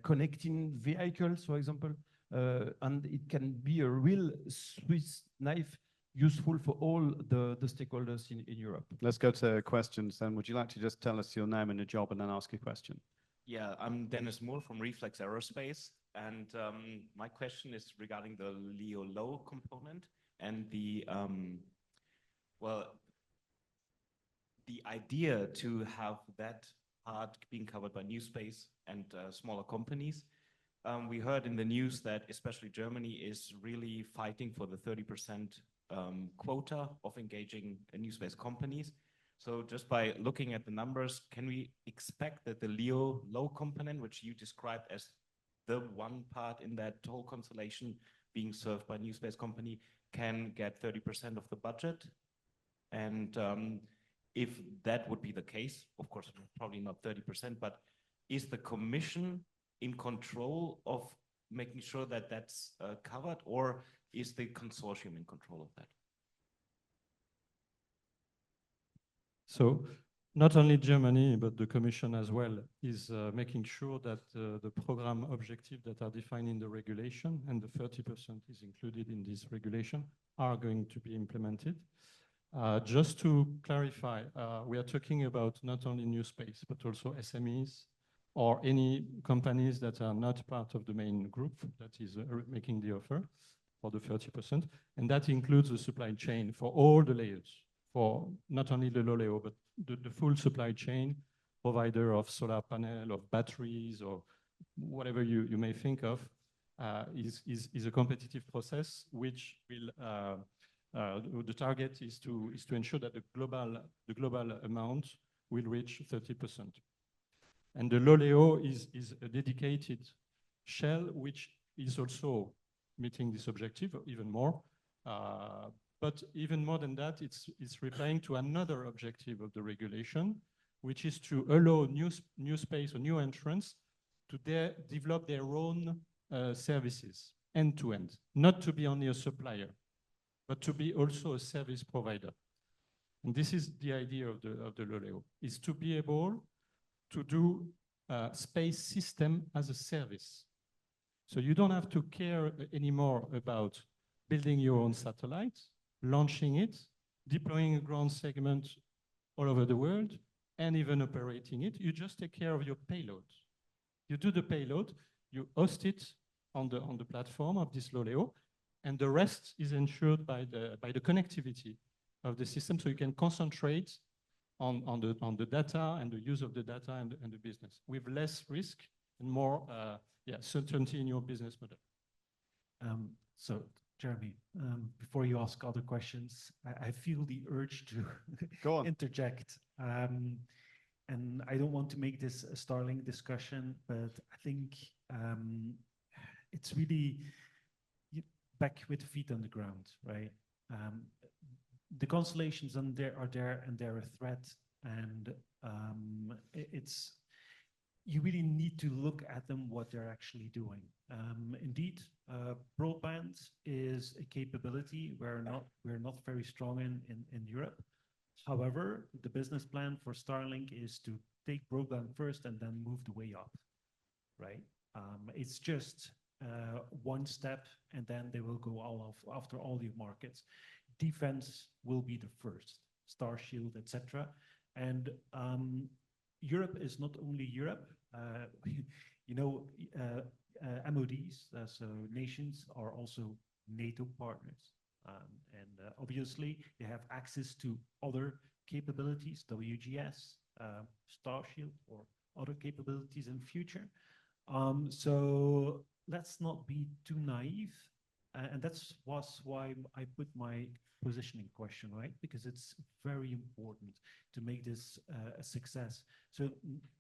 C: connecting vehicles, for example, and it can be a real Swiss knife useful for all the stakeholders in Europe.
B: Let's go to questions then. Would you like to just tell us your name and your job and then ask a question?
H: Yeah, I'm Dennis Moore from Reflex Aerospace. And my question is regarding the LEO low component and the idea to have that part being covered by New Space and smaller companies. We heard in the news that especially Germany is really fighting for the 30% quota of engaging New Space companies. So just by looking at the numbers, can we expect that the LEO low component, which you described as the one part in that whole constellation being served by New Space company, can get 30% of the budget? And if that would be the case, of course, probably not 30%, but is the Commission in control of making sure that that's covered, or is the consortium in control of that?
D: So not only Germany, but the Commission as well is making sure that the program objectives that are defined in the regulation, and the 30% is included in this regulation, are going to be implemented. Just to clarify, we are talking about not only new space, but also SMEs or any companies that are not part of the main group that is making the offer for the 30%. And that includes the supply chain for all the layers, for not only the Loleo, but the full supply chain, provider of solar panel, of batteries, or whatever you may think of, is a competitive process which will the target is to ensure that the global amount will reach 30%. And the Loleo is a dedicated shell which is also meeting this objective even more. But even more than that, it's replying to another objective of the regulation, which is to allow new space or new entrants to develop their own services end to end, not to be only a supplier, but to be also a service provider. And this is the idea of the Loleo, is to be able to do space system as a service. So you don't have to care anymore about building your own satellite, launching it, deploying a ground segment all over the world, and even operating it. You just take care of your payload. You do the payload, you host it on the platform of this Loleo, and the rest is ensured by the connectivity of the system, so you can concentrate on the data and the use of the data and the business with less risk and more certainty in your business model.
E: So Jeremy, before you ask other questions, I feel the urge to
B: Go on.
E: interject. And I don't want to make this a Starlink discussion, but I think it's really back with the feet on the ground, right? The constellations are there and they're a threat, and you really need to look at them, what they're actually doing. Indeed, broadband is a capability we're not very strong in Europe. However, the business plan for Starlink is to take broadband first and then move the way up, right? It's just one step, and then they will go after all the markets. Defense will be the first, Starshield, etc. And Europe is not only Europe. MODs, so nations, are also NATO partners. And obviously, they have access to other capabilities, WGS, Starshield, or other capabilities in future. So let's not be too naive. And was why I put my positioning question, right? Because it's very important to make this a success. So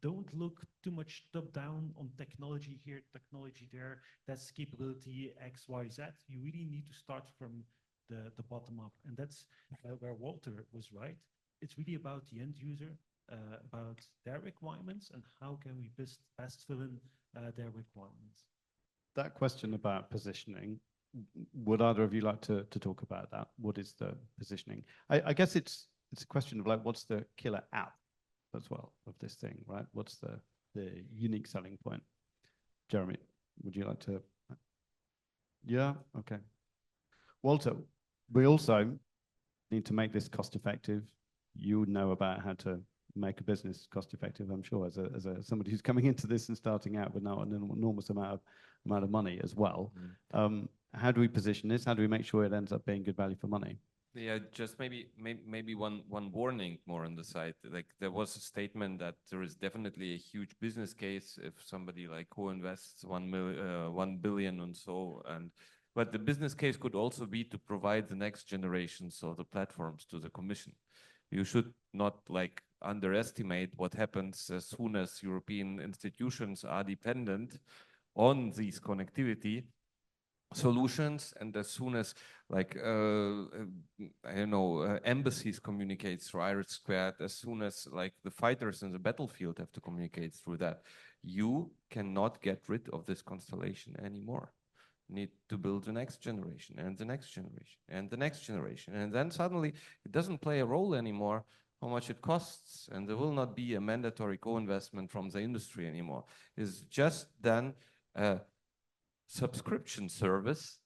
E: don't look too much top down on technology here, technology there. That's capability X, Y, Z. You really need to start from the bottom up. And that's where Walter was right. It's really about the end user, about their requirements, and how can we best fill in their requirements.
B: That question about positioning, would either of you like to talk about that? What is the positioning? I guess it's a question of like, what's the killer app as well of this thing, right? What's the unique selling point? Jeremy, would you like to? Yeah, okay. Walter, we also need to make this cost effective. You would know about how to make a business cost effective, I'm sure, as somebody who's coming into this and starting out with now an enormous amount of money as well. How do we position this? How do we make sure it ends up being good value for money?
G: Yeah, just maybe one warning more on the side. Like, there was a statement that there is definitely a huge business case if somebody like co-invests 1 billion and so, but the business case could also be to provide the next generations of the platforms to the Commission. You should not like underestimate what happens as soon as European institutions are dependent on these connectivity solutions, and as soon as like embassies communicate through IRIS², as soon as like the fighters in the battlefield have to communicate through that, you cannot get rid of this constellation anymore. You need to build the next generation and the next generation and the next generation, and then suddenly it doesn't play a role anymore how much it costs, and there will not be a mandatory co-investment from the industry anymore. It's just then a subscription service,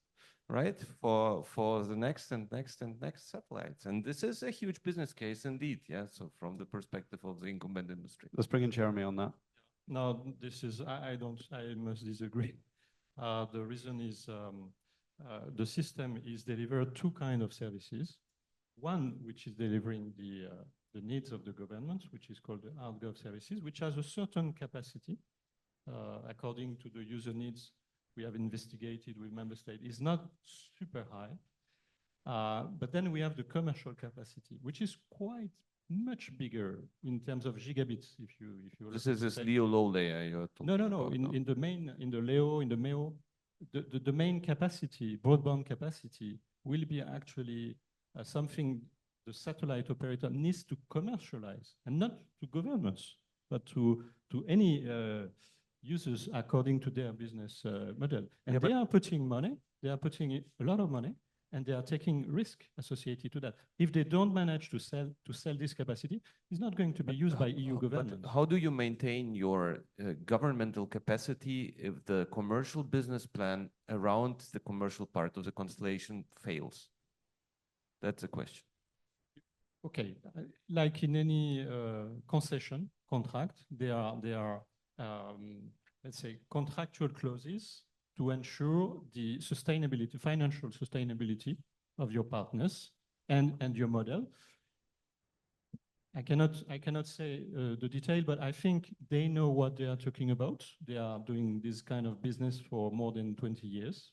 G: right, for the next and next and next satellites. And this is a huge business case indeed, yeah, so from the perspective of the incumbent industry.
B: Let's bring in Jeremy on that.
D: No, this is, I must disagree. The reason is the system is delivered two kind of services. One, which is delivering the needs of the government, which is called the ArtGov services, which has a certain capacity according to the user needs we have investigated with member state, is not super high. But then we have the commercial capacity, which is quite much bigger in terms of gigabits. If you
G: This is this LEO low layer you're talking
D: no.
G: about,
D: In the main, in the LEO, in the MEO, the main capacity, broadband capacity, will be actually something the satellite operator needs to commercialize, and not to governments, but to any users according to their business model. And they are putting money, they are putting a lot of money, and they are taking risk associated to that. If they don't manage to sell this capacity, it's not going to be used by EU governments.
G: But how do you maintain your governmental capacity if the commercial business plan around the commercial part of the constellation fails? That's the question.
D: Okay, like in any concession contract, there are let's say contractual clauses to ensure the sustainability, financial sustainability of your partners and your model. I cannot say the detail, but I think they know what they are talking about. They are doing this kind of business for more than 20 years,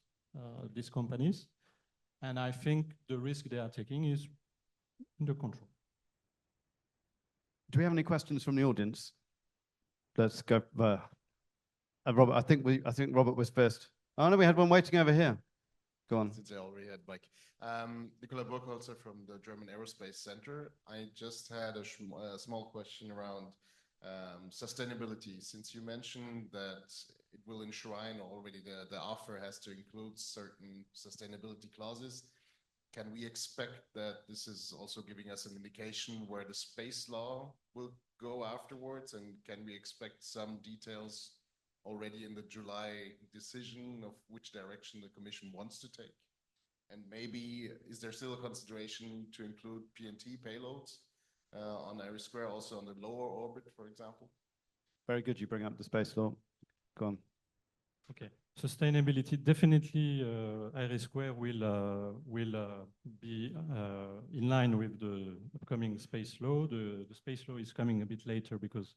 D: these companies. And I think the risk they are taking is under control.
B: Do we have any questions from the audience? Let's go. Robert, I think Robert was first. Oh no, we had one waiting over here. Go on.
I: Since I already had Mike. Nicola Burkholzer from the German Aerospace Center. I just had a small question around sustainability. Since you mentioned that it will enshrine already, the offer has to include certain sustainability clauses. Can we expect that this is also giving us an indication where the space law will go afterwards? And can we expect some details already in the July decision of which direction the Commission wants to take? And maybe, is there still a consideration to include PNT payloads on IRIS², also on the lower orbit, for example?
B: Very good, you bring up the space law. Go on.
D: Okay, sustainability, definitely IRIS² will be in line with the upcoming space law. The space law is coming a bit later because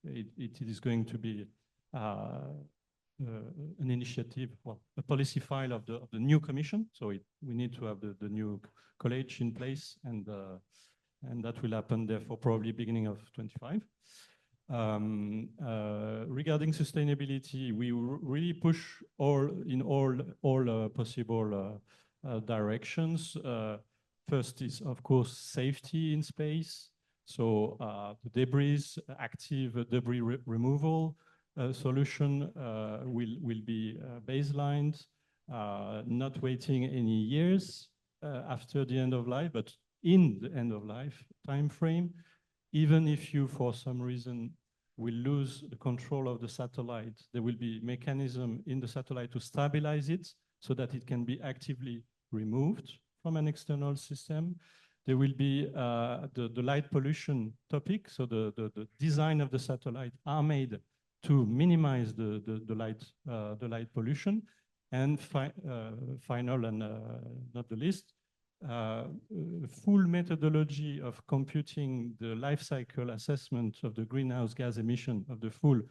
D: it is going to be an initiative, well, a policy file of the new commission. So we need to have the new college in place, and that will happen therefore probably beginning of 25. Regarding sustainability, we really push in all possible directions. First is, of course, safety in space. So the debris, active debris removal solution will be baselined, not waiting any years after the end of life, but in the end of life time frame. Even if you, for some reason, will lose the control of the satellite, there will be mechanism in the satellite to stabilize it so that it can be actively removed from an external system. There will be the light pollution topic. So the design of the satellite are made to minimize the light pollution. And final and not the least, full methodology of computing the life cycle assessment of the greenhouse gas emission of the full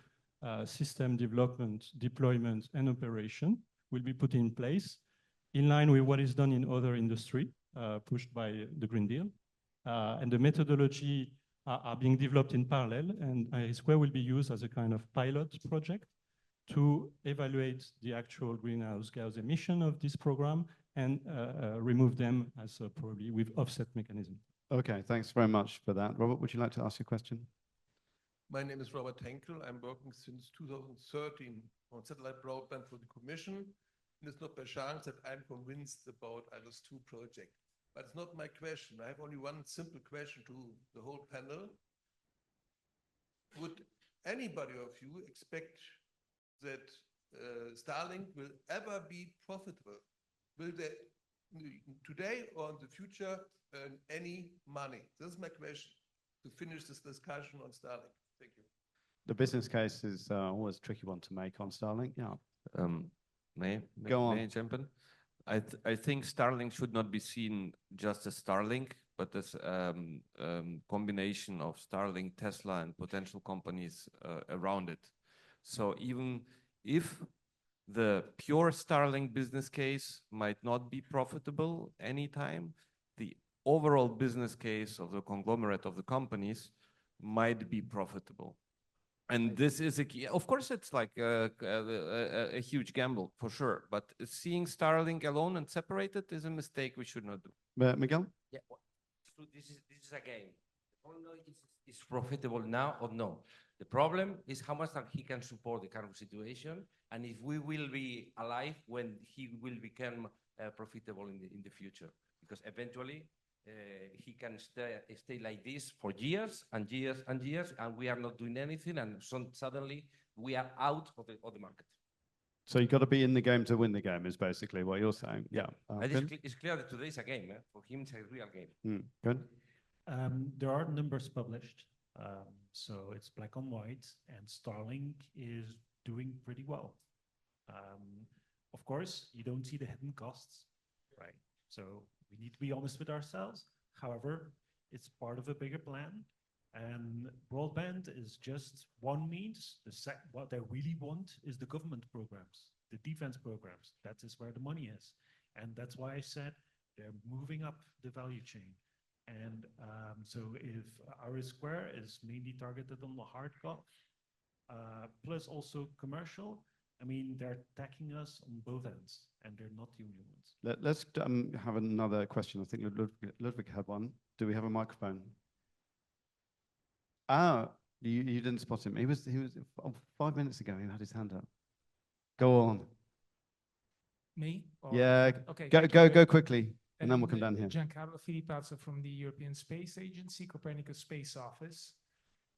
D: system development, deployment, and operation will be put in place in line with what is done in other industry pushed by the Green Deal. And the methodology are being developed in parallel, and IRIS² will be used as a kind of pilot project to evaluate the actual greenhouse gas emission of this program and remove them as probably with offset mechanism.
B: Okay, thanks very much for that. Robert, would you like to ask a question?
J: My name is Robert Henkel. I'm working since 2013 on satellite broadband for the Commission. And it's not by chance that I'm convinced about IRIS² project. but it's not my question. I have only one simple question to the whole panel. Would anybody of you expect that Starlink will ever be profitable? Will they today or in the future earn any money? This is my question to finish this discussion on Starlink. Thank you.
B: The business case is always a tricky one to make on Starlink. Yeah.
G: Go
B: on.
G: May I jump in? I think Starlink should not be seen just as Starlink, but as combination of Starlink, Tesla, and potential companies around it. So even if the pure Starlink business case might not be profitable anytime, the overall business case of the conglomerate of the companies might be profitable. And this is a key. Of course, it's like a huge gamble for sure. But seeing Starlink alone and separated is a mistake we should not do.
B: Miguel?
F: Yeah, so this is a game. The problem is profitable now or no. The problem is how much that he can support the current situation, and if we will be alive when he will become profitable in the future. Because eventually he can stay like this for years and years and years, and we are not doing anything, and suddenly we are out of the market.
B: So you've got to be in the game to win the game is basically what you're saying. Yeah.
F: It's clear that today is a game. For him, it's a real game.
B: Good.
E: There are numbers published, so it's black on white, and Starlink is doing pretty well. Of course, you don't see the hidden costs, right? So we need to be honest with ourselves. However, it's part of a bigger plan, and broadband is just one means. What they really want is the government programs, the defense programs. That is where the money is, and that's why I said they're moving up the value chain. And so if IRIS² is mainly targeted on the hard cop, plus also commercial, I mean, they're attacking us on both ends, and they're not the only ones.
B: Let's have another question. I think Ludwig had one. Do we have a microphone? Ah, you didn't spot him. He was 5 minutes ago. He had his hand up. Go on.
K: Me?
B: Yeah.
K: Okay.
B: Go quickly, and then we'll come down here.
K: Giancarlo Filippazzo from the European Space Agency, Copernicus Space Office.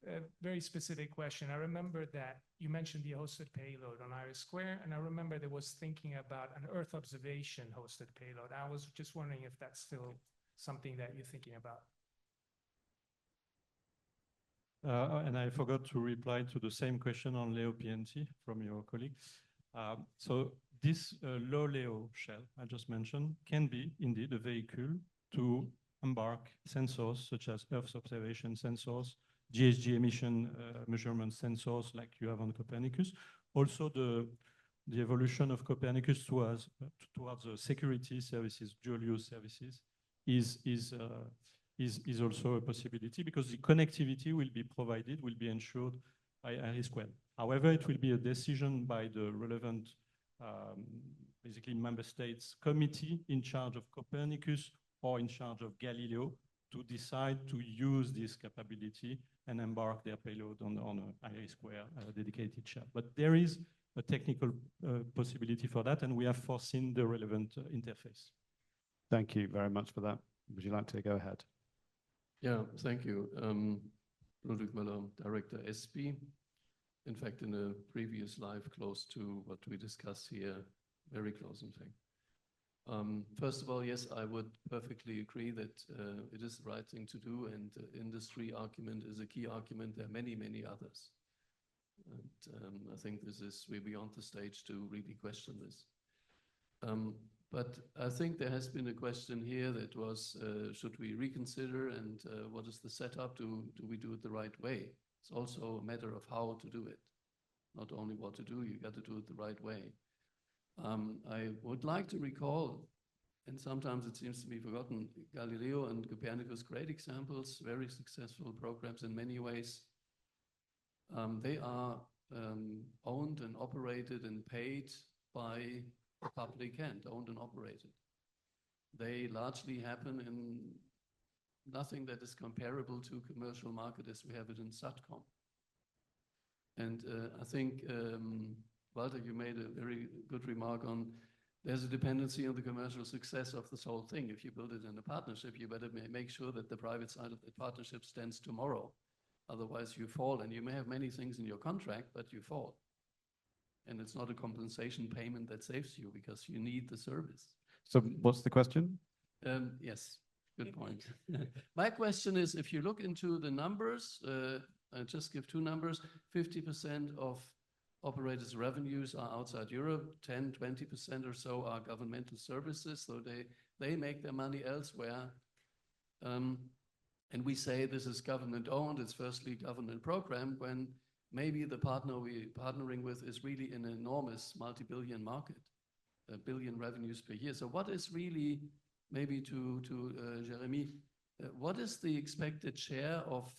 K: A very specific question. I remember that you mentioned the hosted payload on IRIS², and I remember there was thinking about an Earth observation hosted payload. I was just wondering if that's still something that you're thinking about.
D: And I forgot to reply to the same question on LEO PNT from your colleague. So this low LEO shell I just mentioned can be indeed a vehicle to embark sensors such as Earth observation sensors, GHG emission measurement sensors like you have on Copernicus. Also the evolution of Copernicus towards the security services, dual use services is also a possibility because the connectivity will be provided, will be ensured by IRIS². However, it will be a decision by the relevant basically member states committee in charge of Copernicus or in charge of Galileo to decide to use this capability and embark their payload on an IRIS² dedicated shell. But there is a technical possibility for that, and we have foreseen the relevant interface.
B: Thank you very much for that. Would you like to go ahead?
L: Yeah, thank you. Ludwig Müller, Director SB. In fact, in a previous live close to what we discuss here, very close in fact. First of all, yes, I would perfectly agree that it is the right thing to do, and industry argument is a key argument. There are many, many others. And I think we're beyond the stage to really question this. But I think there has been a question here that was, should we reconsider, and what is the setup? Do we do it the right way? It's also a matter of how to do it. Not only what to do, you got to do it the right way. I would like to recall, and sometimes it seems to be forgotten, Galileo and Copernicus, great examples, very successful programs in many ways. They are owned and operated and paid by the public hand, owned and operated. They largely happen in nothing that is comparable to commercial market as we have it in SATCOM. And I think, Walter, you made a very good remark on there's a dependency on the commercial success of this whole thing. If you build it in a partnership, you better make sure that the private side of the partnership stands tomorrow. Otherwise you fall, and you may have many things in your contract, but you fall. And it's not a compensation payment that saves you because you need the service.
B: So what's the question?
L: Yes, good point. My question is, if you look into the numbers, I just give two numbers, 50% of operators' revenues are outside Europe, 10, 20% or so are governmental services, so they make their money elsewhere. And we say this is government owned, it's firstly government program, when maybe the partner we're partnering with is really an enormous multi-billion market, a billion revenues per year. So what is really, maybe to Jeremy, what is the expected share of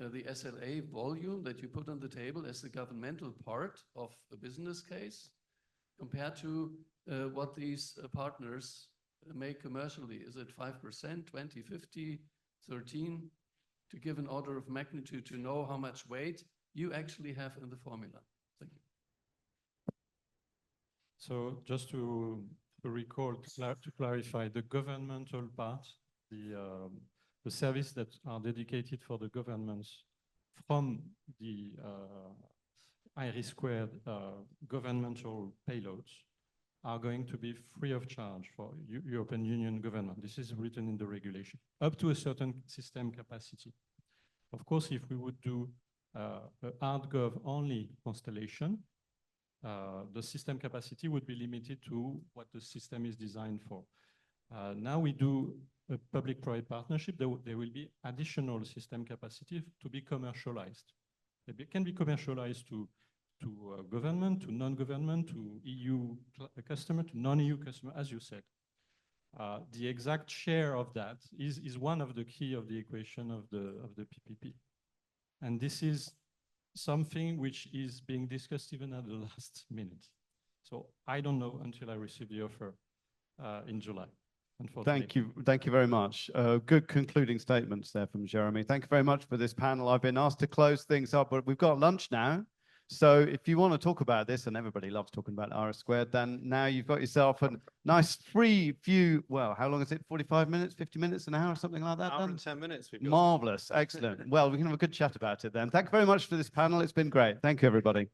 L: the SLA volume that you put on the table as the governmental part of a business case compared to what these partners make commercially? Is it 5%, 20, 50, 13? To give an order of magnitude to know how much weight you actually have in the formula. Thank you.
D: So just to recall, to clarify, the governmental part, the service that are dedicated for the governments from the IRIS² governmental payloads are going to be free of charge for European Union government. This is written in the regulation, up to a certain system capacity. Of course, if we would do a hard-gov only constellation, the system capacity would be limited to what the system is designed for. Now we do a public-private partnership. There will be additional system capacity to be commercialized. It can be commercialized to government, to non-government, to EU customer, to non-EU customer, as you said. The exact share of that is one of the key of the equation of the PPP. And this is something which is being discussed even at the last minute. So I don't know until I receive the offer in July.
B: Thank you very much. Good concluding statements there from Jeremy. Thank you very much for this panel. I've been asked to close things up, but we've got lunch now. So if you want to talk about this, and everybody loves talking about IRIS², then now you've got yourself a nice free few, well, how long is it? 45 minutes, 50 minutes, an hour, something like that?
A: Hour and 10 minutes. We've got.
B: Marvelous. Excellent. Well, we can have a good chat about it then. Thank you very much for this panel. It's been great. Thank you, everybody.